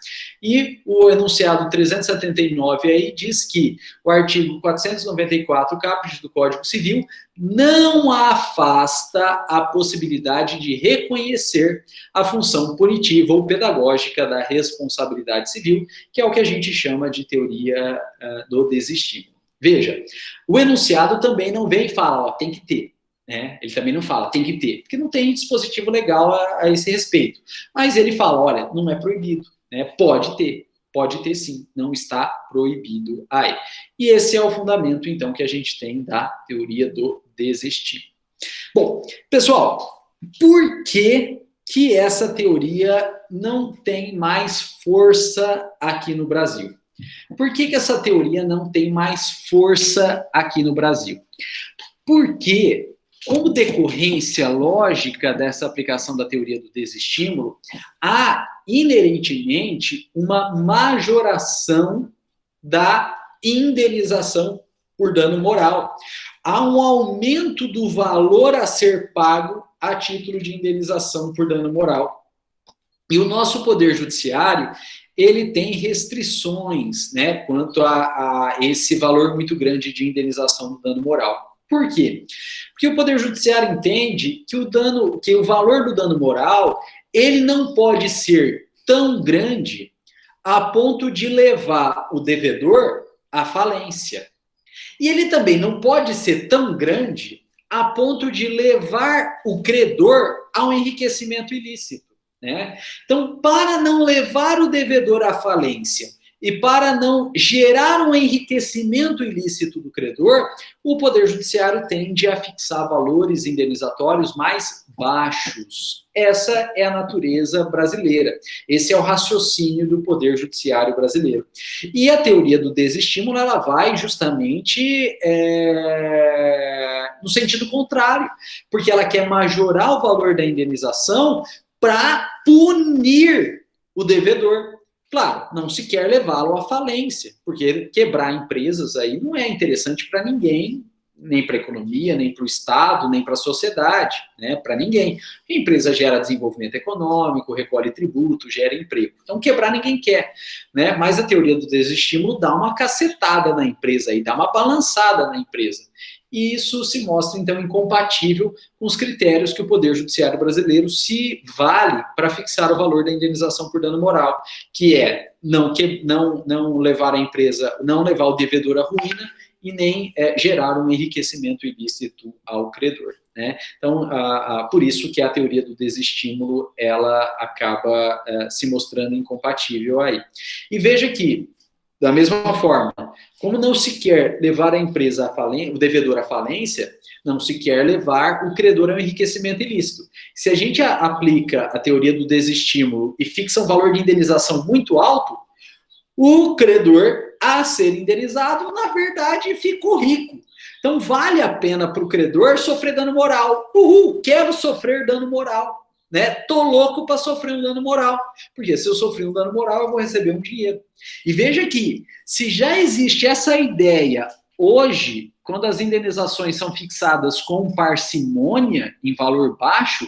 E o enunciado 379 aí diz que o artigo 494, caput do Código Civil, não afasta a possibilidade de reconhecer a função punitiva ou pedagógica da responsabilidade civil, que é o que a gente chama de teoria do desestímulo. Veja, o enunciado também não vem e fala, ó, tem que ter, né? Ele também não fala, tem que ter, porque não tem dispositivo legal a esse respeito. Mas ele fala, olha, não é proibido, né? Pode ter sim, não está proibido aí. E esse é o fundamento, então, que a gente tem da teoria do desestímulo. Bom, pessoal, por que essa teoria não tem mais força aqui no Brasil? Por que essa teoria não tem mais força aqui no Brasil? Porque, como decorrência lógica dessa aplicação da teoria do desestímulo, há inerentemente uma majoração da indenização por dano moral. Há um aumento do valor a ser pago a título de indenização por dano moral. E o nosso Poder Judiciário, ele tem restrições, né, quanto a esse valor muito grande de indenização do dano moral. Por quê? Porque o Poder Judiciário entende que o valor do dano moral, ele não pode ser tão grande a ponto de levar o devedor à falência. E ele também não pode ser tão grande a ponto de levar o credor ao enriquecimento ilícito, né? Então, para não levar o devedor à falência e para não gerar um enriquecimento ilícito do credor, o Poder Judiciário tende a fixar valores indenizatórios mais baixos. Essa é a natureza brasileira. Esse é o raciocínio do Poder Judiciário brasileiro. E a teoria do desestímulo, ela vai justamente no sentido contrário, porque ela quer majorar o valor da indenização para punir o devedor. Claro, não se quer levá-lo à falência, porque quebrar empresas aí não é interessante para ninguém, nem para a economia, nem para o Estado, nem para a sociedade, né? Para ninguém. A empresa gera desenvolvimento econômico, recolhe tributo, gera emprego. Então, quebrar ninguém quer, né? Mas a teoria do desestímulo dá uma cacetada na empresa e dá uma balançada na empresa. E isso se mostra, então, incompatível com os critérios que o Poder Judiciário brasileiro se vale para fixar o valor da indenização por dano moral, que é não levar a empresa, não levar o devedor à ruína e nem gerar um enriquecimento ilícito ao credor, né? Então, por isso que a teoria do desestímulo, ela acaba se mostrando incompatível aí. E veja que, da mesma forma, como não se quer levar a empresa à falência, o devedor à falência, não se quer levar o credor ao enriquecimento ilícito. Se a gente aplica a teoria do desestímulo e fixa um valor de indenização muito alto, o credor a ser indenizado, na verdade, ficou rico. Então, vale a pena para o credor sofrer dano moral. Uhul, quero sofrer dano moral. Né? Tô louco para sofrer um dano moral, porque se eu sofrer um dano moral, eu vou receber um dinheiro. E veja que, se já existe essa ideia hoje, quando as indenizações são fixadas com parcimônia, em valor baixo,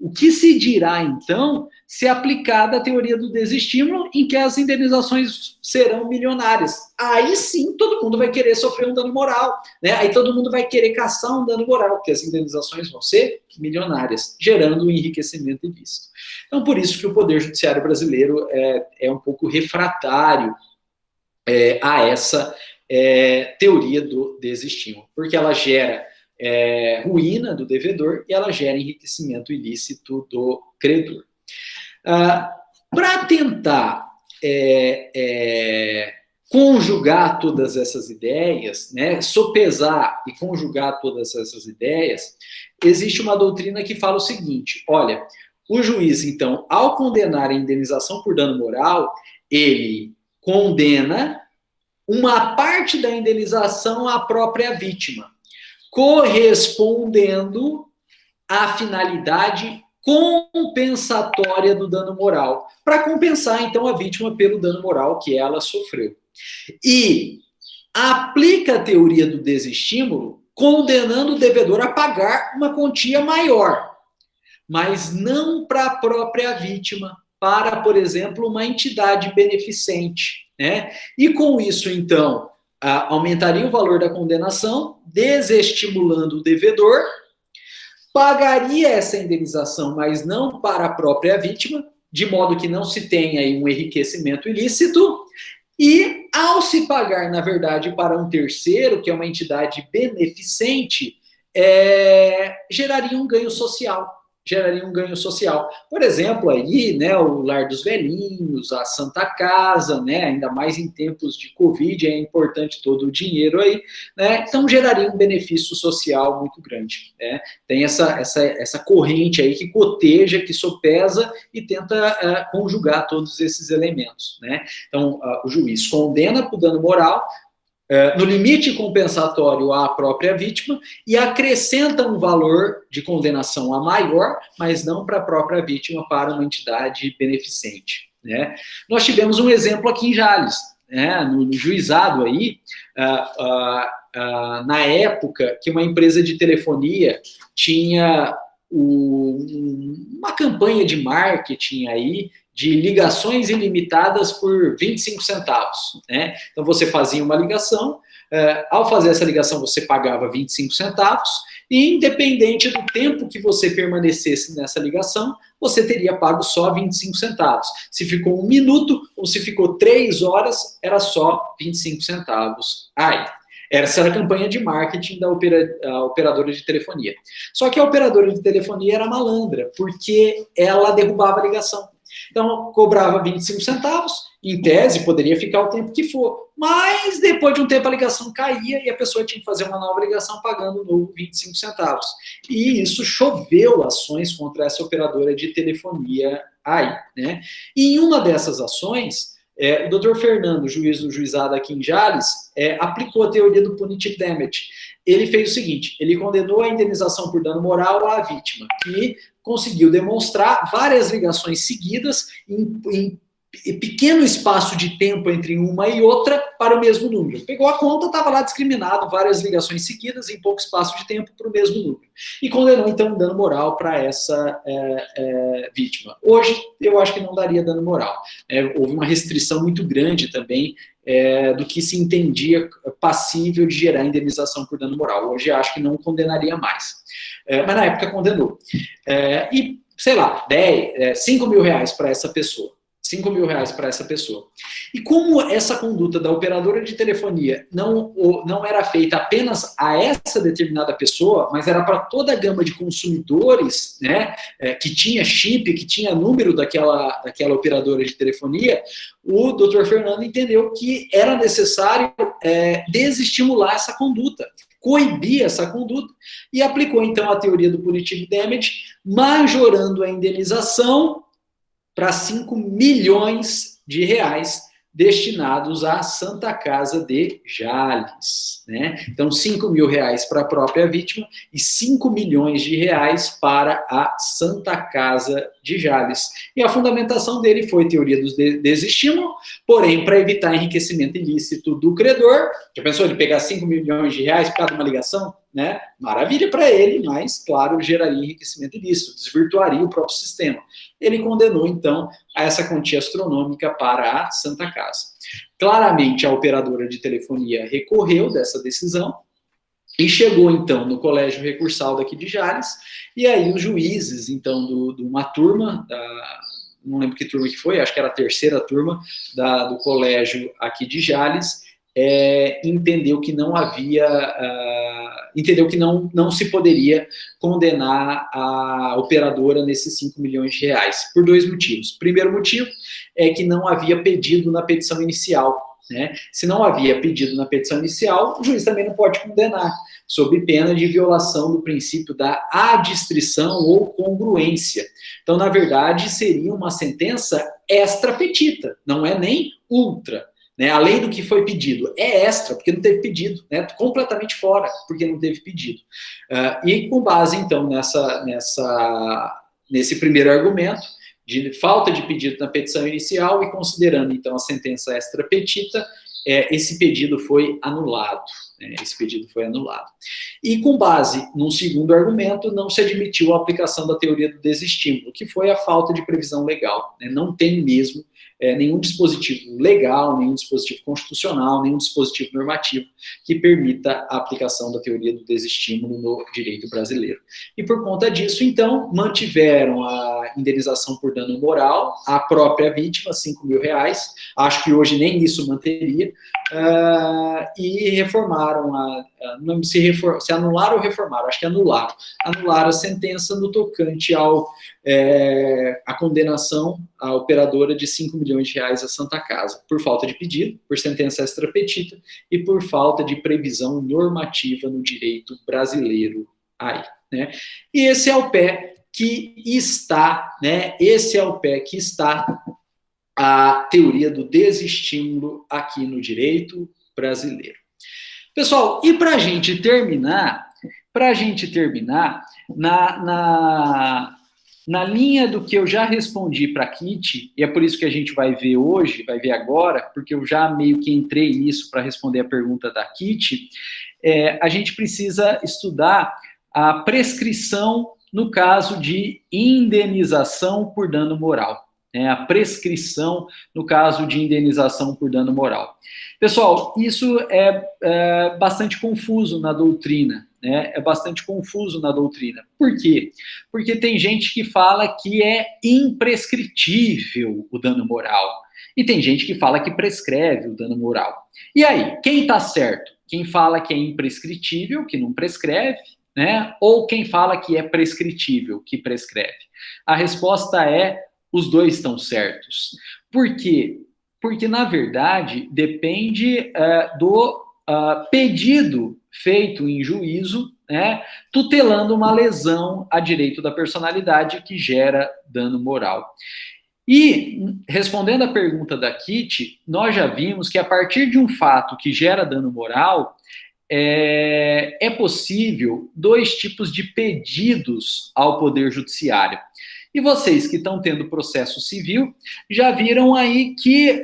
o que se dirá, então, se aplicada a teoria do desestímulo, em que as indenizações serão milionárias? Aí sim, todo mundo vai querer sofrer um dano moral, né? Aí todo mundo vai querer caçar um dano moral, porque as indenizações vão ser milionárias, gerando um enriquecimento ilícito. Então, por isso que o Poder Judiciário brasileiro é um pouco refratário a essa teoria do desestímulo, porque ela gera ruína do devedor e ela gera enriquecimento ilícito do credor. Para tentar conjugar todas essas ideias, né, sopesar e conjugar todas essas ideias, existe uma doutrina que fala o seguinte: olha, o juiz, então, ao condenar a indenização por dano moral, ele condena uma parte da indenização à própria vítima, correspondendo à finalidade compensatória do dano moral, para compensar, então, a vítima pelo dano moral que ela sofreu. E aplica a teoria do desestímulo, condenando o devedor a pagar uma quantia maior, mas não para a própria vítima, para, por exemplo, uma entidade beneficente, né? E com isso, então, aumentaria o valor da condenação, desestimulando o devedor, pagaria essa indenização, mas não para a própria vítima, de modo que não se tenha aí um enriquecimento ilícito, e ao se pagar, na verdade, para um terceiro, que é uma entidade beneficente, geraria um ganho social. Por exemplo, aí, né, o Lar dos Velhinhos, a Santa Casa, né, ainda mais em tempos de Covid, é importante todo o dinheiro aí, né, então geraria um benefício social muito grande, né? Tem essa corrente aí que coteja, que sopesa e tenta conjugar todos esses elementos, né? Então, o juiz condena por dano moral, no limite compensatório à própria vítima, e acrescenta um valor de condenação a maior, mas não para a própria vítima, para uma entidade beneficente, né? Nós tivemos um exemplo aqui em Jales, né, no juizado aí, na época que uma empresa de telefonia tinha uma campanha de marketing aí de ligações ilimitadas por 25 centavos. Né? Então, você fazia uma ligação, ao fazer essa ligação, você pagava 25 centavos, e independente do tempo que você permanecesse nessa ligação, você teria pago só 25 centavos. Se ficou 1 minuto ou se ficou 3 horas, era só 25 centavos. Essa era a campanha de marketing da operadora de telefonia. Só que a operadora de telefonia era malandra, porque ela derrubava a ligação. Então, cobrava 25 centavos, em tese, poderia ficar o tempo que for, mas depois de um tempo a ligação caía e a pessoa tinha que fazer uma nova ligação pagando novo 25 centavos. E isso choveu ações contra essa operadora de telefonia aí, né? E em uma dessas ações, o doutor Fernando, juiz do juizado aqui em Jales, aplicou a teoria do punitive damage. Ele fez o seguinte, ele condenou a indenização por dano moral à vítima, que conseguiu demonstrar várias ligações seguidas em pequeno espaço de tempo entre uma e outra para o mesmo número. Pegou a conta, estava lá discriminado, várias ligações seguidas em pouco espaço de tempo para o mesmo número. E condenou, então, dano moral para essa vítima. Hoje, eu acho que não daria dano moral. Houve uma restrição muito grande também do que se entendia passível de gerar indenização por dano moral. Hoje, acho que não condenaria mais. Mas na época condenou. E, sei lá, 5 mil reais para essa pessoa. 5 mil reais para essa pessoa. E como essa conduta da operadora de telefonia não era feita apenas a essa determinada pessoa, mas era para toda a gama de consumidores, né, que tinha chip, que tinha número daquela operadora de telefonia, o doutor Fernando entendeu que era necessário desestimular essa conduta, coibir essa conduta, e aplicou então a teoria do punitive damage, majorando a indenização para 5 milhões de reais destinados à Santa Casa de Jales. Né? Então, 5 mil reais para a própria vítima e 5 milhões de reais para a Santa Casa de Jales. E a fundamentação dele foi teoria do desestímulo, porém, para evitar enriquecimento ilícito do credor. Já pensou ele pegar 5 milhões de reais por causa de uma ligação? Né? Maravilha para ele, mas, claro, geraria enriquecimento ilícito, desvirtuaria o próprio sistema. Ele condenou, então, a essa quantia astronômica para a Santa Casa. Claramente, a operadora de telefonia recorreu dessa decisão e chegou, então, no colégio recursal daqui de Jales, e aí os juízes, então, de uma turma, não lembro que turma que foi, acho que era a terceira turma do colégio aqui de Jales, entendeu que não havia, entendeu que não se poderia condenar a operadora nesses 5 milhões de reais, por 2 motivos. Primeiro motivo é que não havia pedido na petição inicial. Né? Se não havia pedido na petição inicial, o juiz também não pode condenar, sob pena de violação do princípio da adstrição ou congruência. Então, na verdade, seria uma sentença extra petita, não é nem ultra. Né, além do que foi pedido, é extra, porque não teve pedido, né, completamente fora, porque não teve pedido. E com base, então, nesse primeiro argumento, de falta de pedido na petição inicial e considerando, então, a sentença extra petita, esse pedido foi anulado. Esse pedido foi anulado. E com base num segundo argumento, não se admitiu a aplicação da teoria do desestímulo, que foi a falta de previsão legal. Né, não tem mesmo nenhum dispositivo legal, nenhum dispositivo constitucional, nenhum dispositivo normativo que permita a aplicação da teoria do desestímulo no direito brasileiro. E por conta disso, então, mantiveram a indenização por dano moral, a própria vítima, 5 mil reais, acho que hoje nem isso manteria, e reformaram, não lembro se anularam ou reformaram, acho que anularam a sentença no tocante a condenação à operadora de 5 milhões de reais à Santa Casa, por falta de pedido, por sentença extra petita e por falta de previsão normativa no direito brasileiro aí, né? E esse é o pé que está, né? Esse é o pé que está a teoria do desestímulo aqui no direito brasileiro. Pessoal, e para a gente terminar, na linha do que eu já respondi para a Kitty, e é por isso que a gente vai ver hoje, vai ver agora, porque eu já meio que entrei nisso para responder a pergunta da Kitty, a gente precisa estudar a prescrição no caso de indenização por dano moral. A prescrição no caso de indenização por dano moral. Pessoal, isso é bastante confuso na doutrina, né? É bastante confuso na doutrina. Por quê? Porque tem gente que fala que é imprescritível o dano moral. E tem gente que fala que prescreve o dano moral. E aí, quem está certo? Quem fala que é imprescritível, que não prescreve, né? Ou quem fala que é prescritível, que prescreve? A resposta é: os dois estão certos. Por quê? Porque, na verdade, depende do pedido feito em juízo, né, tutelando uma lesão a direito da personalidade que gera dano moral. E, respondendo à pergunta da Kitty, nós já vimos que a partir de um fato que gera dano moral, é possível 2 tipos de pedidos ao Poder Judiciário. E vocês que estão tendo processo civil já viram aí que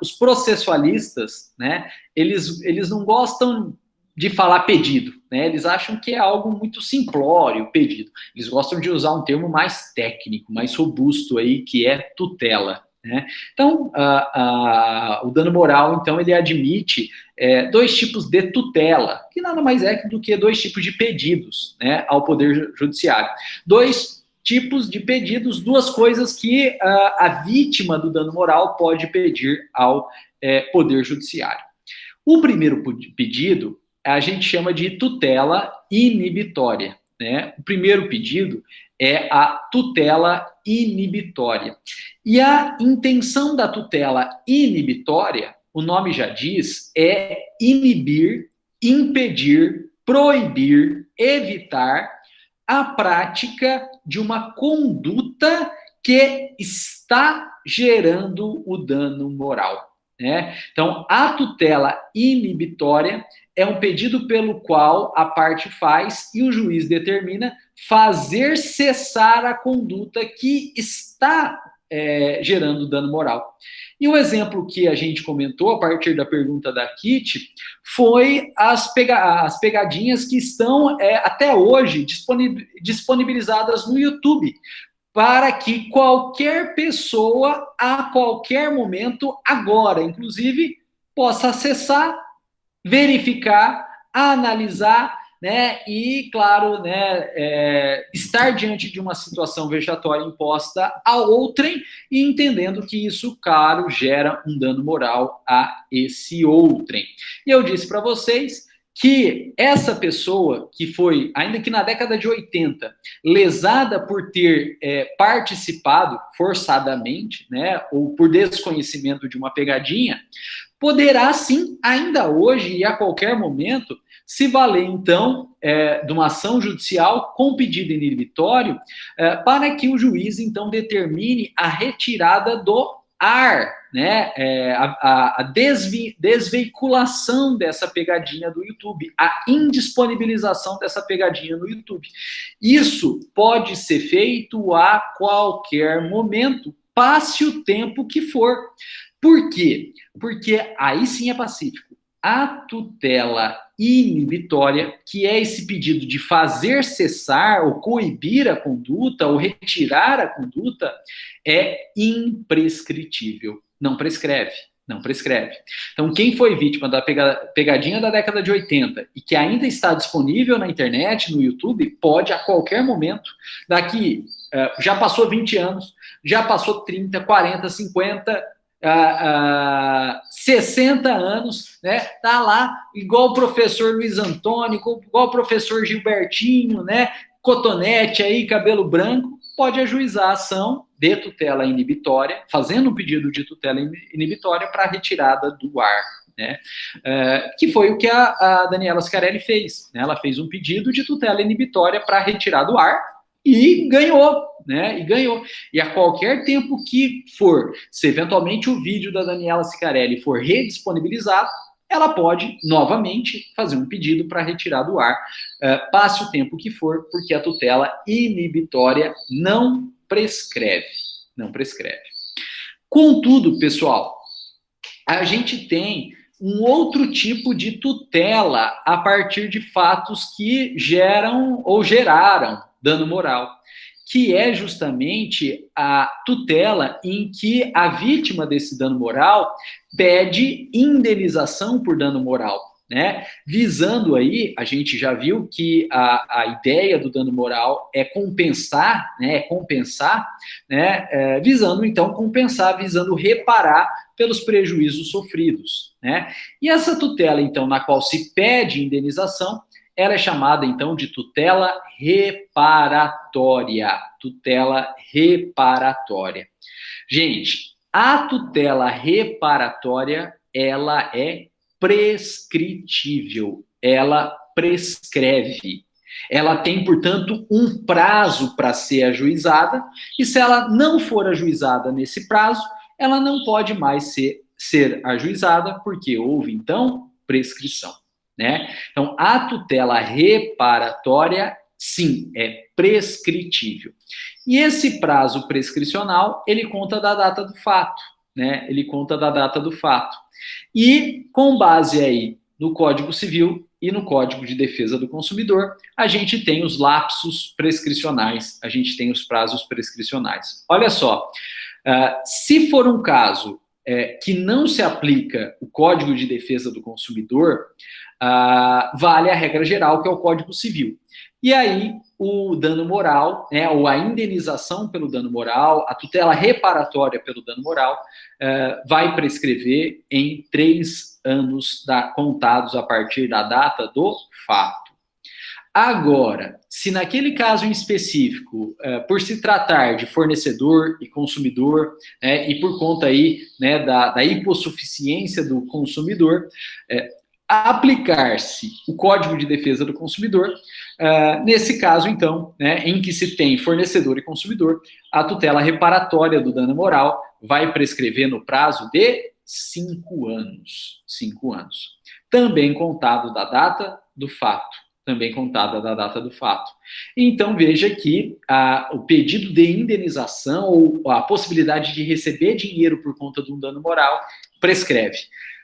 os processualistas, né, eles não gostam de falar pedido, né? Eles acham que é algo muito simplório, pedido. Eles gostam de usar um termo mais técnico, mais robusto aí, que é tutela, né? Então, o dano moral, então, ele admite 2 tipos de tutela, que nada mais é do que 2 tipos de pedidos, né, ao Poder Judiciário. 2 tipos de pedidos, 2 coisas que a vítima do dano moral pode pedir ao Poder Judiciário. O primeiro pedido a gente chama de tutela inibitória, né? O primeiro pedido é a tutela inibitória. E a intenção da tutela inibitória, o nome já diz, é inibir, impedir, proibir, evitar a prática de uma conduta que está gerando o dano moral, né? Então, a tutela inibitória é um pedido pelo qual a parte faz e o juiz determina fazer cessar a conduta que está gerando dano moral. E o exemplo que a gente comentou a partir da pergunta da Kitty foi as pegadinhas que estão até hoje disponibilizadas no YouTube, para que qualquer pessoa, a qualquer momento, agora, inclusive, possa acessar, verificar, analisar, né, e, claro, né, estar diante de uma situação vexatória imposta a outrem e entendendo que isso, claro, gera um dano moral a esse outrem. E eu disse para vocês que essa pessoa que foi, ainda que na década de 80, lesada por ter participado forçadamente, né, ou por desconhecimento de uma pegadinha, poderá sim, ainda hoje e a qualquer momento, se valer, então, de uma ação judicial com pedido inibitório para que o juiz, então, determine a retirada do ar, né, a desveiculação dessa pegadinha do YouTube, a indisponibilização dessa pegadinha no YouTube. Isso pode ser feito a qualquer momento, passe o tempo que for. Por quê? Porque aí sim é pacífico. A tutela inibitória, que é esse pedido de fazer cessar ou coibir a conduta ou retirar a conduta, é imprescritível. Não prescreve. Não prescreve. Então, quem foi vítima da pegadinha da década de 80 e que ainda está disponível na internet, no YouTube, pode a qualquer momento, daqui, já passou 20 anos, já passou 30, 40, 50... 60 anos, né? Tá lá, igual o professor Luiz Antônio, igual o professor Gilbertinho, né? Cotonete aí, cabelo branco, pode ajuizar a ação de tutela inibitória, fazendo um pedido de tutela inibitória para retirada do ar, né? Que foi o que a Daniela Scarelli fez, né? Ela fez um pedido de tutela inibitória para retirar do ar e ganhou, né? E ganhou. E a qualquer tempo que for, se eventualmente o vídeo da Daniela Scarelli for redisponibilizado, ela pode, novamente, fazer um pedido para retirar do ar, passe o tempo que for, porque a tutela inibitória não prescreve. Não prescreve. Contudo, pessoal, a gente tem um outro tipo de tutela a partir de fatos que geram ou geraram dano moral, que é justamente a tutela em que a vítima desse dano moral pede indenização por dano moral, né? Visando aí, a gente já viu que a ideia do dano moral é compensar, né? Visando então compensar, visando reparar pelos prejuízos sofridos, né? E essa tutela, então, na qual se pede indenização, ela é chamada, então, de tutela reparatória. Tutela reparatória. Gente, a tutela reparatória, ela é prescritível. Ela prescreve. Ela tem, portanto, um prazo para ser ajuizada, e se ela não for ajuizada nesse prazo, ela não pode mais ser ajuizada, porque houve, então, prescrição. Né? Então, a tutela reparatória, sim, é prescritível. E esse prazo prescricional, ele conta da data do fato, né? Ele conta da data do fato. E, com base aí no Código Civil e no Código de Defesa do Consumidor, a gente tem os lapsos prescricionais, a gente tem os prazos prescricionais. Olha só, se for um caso que não se aplica o Código de Defesa do Consumidor, vale a regra geral, que é o Código Civil. E aí, o dano moral, né, ou a indenização pelo dano moral, a tutela reparatória pelo dano moral, vai prescrever em 3 anos contados a partir da data do fato. Agora, se naquele caso em específico, por se tratar de fornecedor e consumidor, e por conta aí, né, da hipossuficiência do consumidor, aplicar-se o Código de Defesa do Consumidor, nesse caso, então, né, em que se tem fornecedor e consumidor, a tutela reparatória do dano moral vai prescrever no prazo de 5 anos. 5 anos. Também contado da data do fato. Também contada da data do fato. Então, veja que o pedido de indenização ou a possibilidade de receber dinheiro por conta de um dano moral prescreve.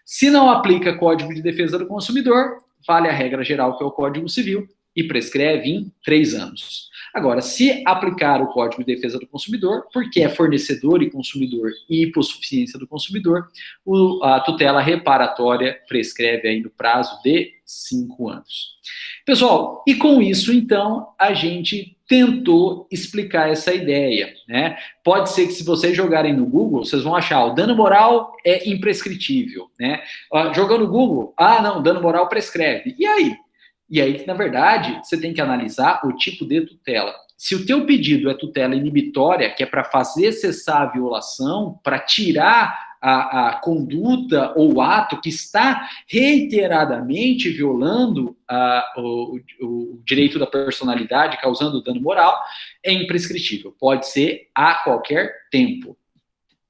Se não aplica Código de Defesa do Consumidor, vale a regra geral, que é o Código Civil, e prescreve em 3 anos. Agora, se aplicar o Código de Defesa do Consumidor, porque é fornecedor e consumidor e hipossuficiência do consumidor, a tutela reparatória prescreve aí no prazo de 5 anos. Pessoal, e com isso, então, a gente tentou explicar essa ideia, né? Pode ser que se vocês jogarem no Google, vocês vão achar o dano moral é imprescritível, né? Jogando no Google, não, dano moral prescreve. E aí? E aí, na verdade, você tem que analisar o tipo de tutela. Se o teu pedido é tutela inibitória, que é para fazer cessar a violação, para tirar a conduta ou ato que está reiteradamente violando o direito da personalidade, causando dano moral, é imprescritível. Pode ser a qualquer tempo.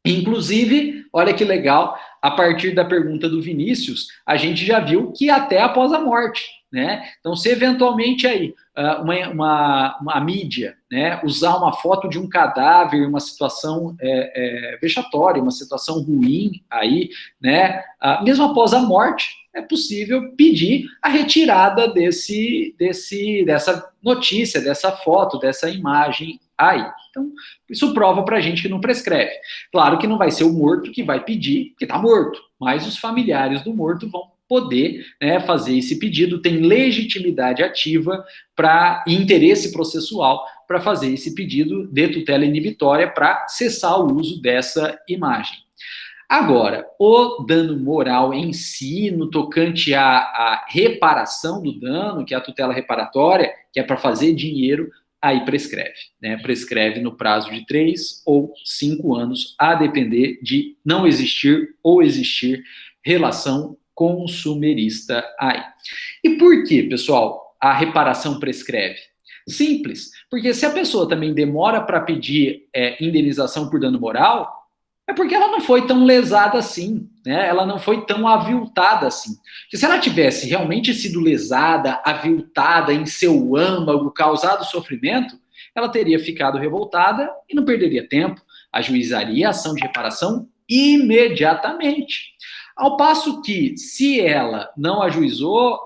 Inclusive, olha que legal, a partir da pergunta do Vinícius, a gente já viu que até após a morte, né? Então, se eventualmente aí uma mídia, né, usar uma foto de um cadáver, uma situação vexatória, uma situação ruim aí, né, mesmo após a morte, é possível pedir a retirada dessa notícia, dessa foto, dessa imagem aí. Então, isso prova pra gente que não prescreve. Claro que não vai ser o morto que vai pedir, porque tá morto, mas os familiares do morto vão poder, né, fazer esse pedido, tem legitimidade ativa e interesse processual para fazer esse pedido de tutela inibitória para cessar o uso dessa imagem. Agora, o dano moral em si, no tocante à reparação do dano, que é a tutela reparatória, que é para fazer dinheiro, aí prescreve, né? Prescreve no prazo de 3 ou 5 anos, a depender de não existir ou existir relação consumerista aí. E por que, pessoal, a reparação prescreve? Simples, porque se a pessoa também demora para pedir indenização por dano moral, É porque ela não foi tão lesada assim, né? Ela não foi tão aviltada assim. Porque se ela tivesse realmente sido lesada, aviltada em seu âmago, causado sofrimento, ela teria ficado revoltada e não perderia tempo, ajuizaria a ação de reparação imediatamente. Ao passo que, se ela não ajuizou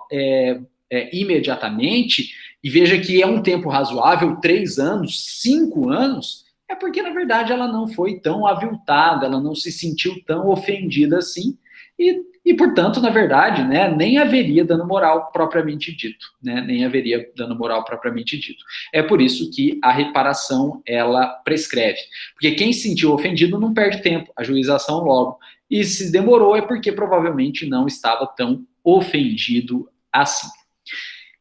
imediatamente, e veja que é um tempo razoável, 3 anos, 5 anos, é porque, na verdade, ela não foi tão aviltada, ela não se sentiu tão ofendida assim, portanto, na verdade, né, nem haveria dano moral propriamente dito, né, nem haveria dano moral propriamente dito. É por isso que a reparação, ela prescreve. Porque quem se sentiu ofendido não perde tempo, a ajuização logo. E se demorou é porque provavelmente não estava tão ofendido assim.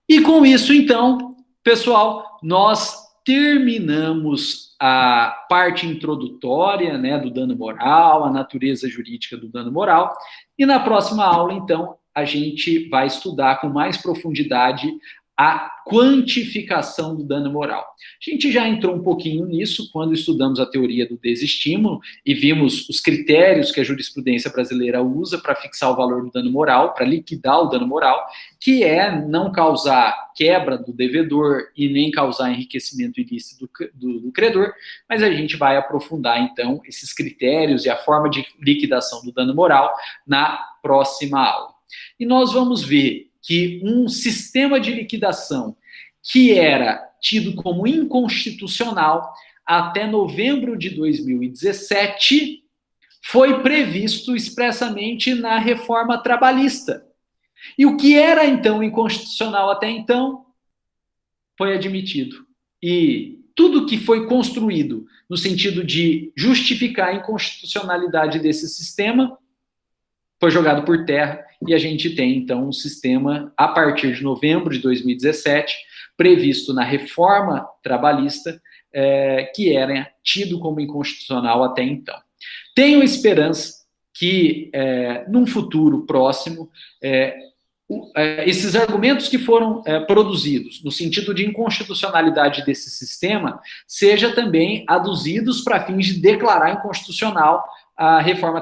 E com isso, então, pessoal, nós terminamos a parte introdutória, né, do dano moral, a natureza jurídica do dano moral, e na próxima aula, então, a gente vai estudar com mais profundidade a quantificação do dano moral. A gente já entrou um pouquinho nisso quando estudamos a teoria do desestímulo e vimos os critérios que a jurisprudência brasileira usa para fixar o valor do dano moral, para liquidar o dano moral, que é não causar quebra do devedor e nem causar enriquecimento ilícito do credor, mas a gente vai aprofundar, então, esses critérios e a forma de liquidação do dano moral na próxima aula. E nós vamos ver que um sistema de liquidação que era tido como inconstitucional até novembro de 2017 foi previsto expressamente na reforma trabalhista. E o que era, então, inconstitucional até então foi admitido. E tudo que foi construído no sentido de justificar a inconstitucionalidade desse sistema foi jogado por terra e a gente tem, então, um sistema, a partir de novembro de 2017, previsto na reforma trabalhista, que era tido como inconstitucional até então. Tenho esperança que, num futuro próximo, esses argumentos que foram produzidos no sentido de inconstitucionalidade desse sistema seja também aduzidos para fins de declarar inconstitucional a reforma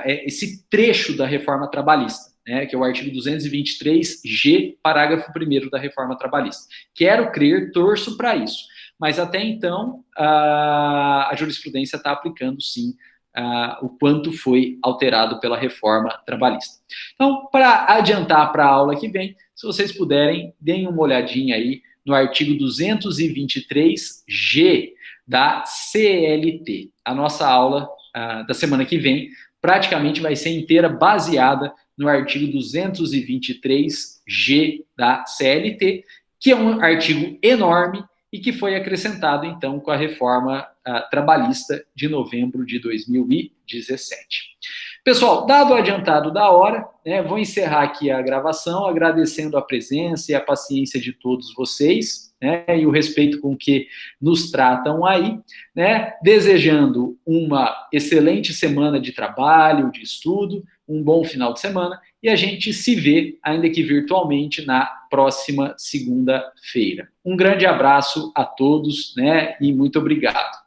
esse trecho da reforma trabalhista, né, que é o artigo 223G, parágrafo 1º da reforma trabalhista. Quero crer, torço para isso. Mas até então, a jurisprudência está aplicando, sim, o quanto foi alterado pela reforma trabalhista. Então, para adiantar para a aula que vem, se vocês puderem, deem uma olhadinha aí no artigo 223G da CLT. A nossa aula da semana que vem praticamente vai ser inteira baseada no artigo 223G da CLT, que é um artigo enorme e que foi acrescentado, então, com a reforma trabalhista de novembro de 2017. Pessoal, dado o adiantado da hora, né, vou encerrar aqui a gravação, agradecendo a presença e a paciência de todos vocês, né, e o respeito com que nos tratam aí, né, desejando uma excelente semana de trabalho, de estudo, um bom final de semana, e a gente se vê, ainda que virtualmente, na próxima segunda-feira. Um grande abraço a todos, né, e muito obrigado.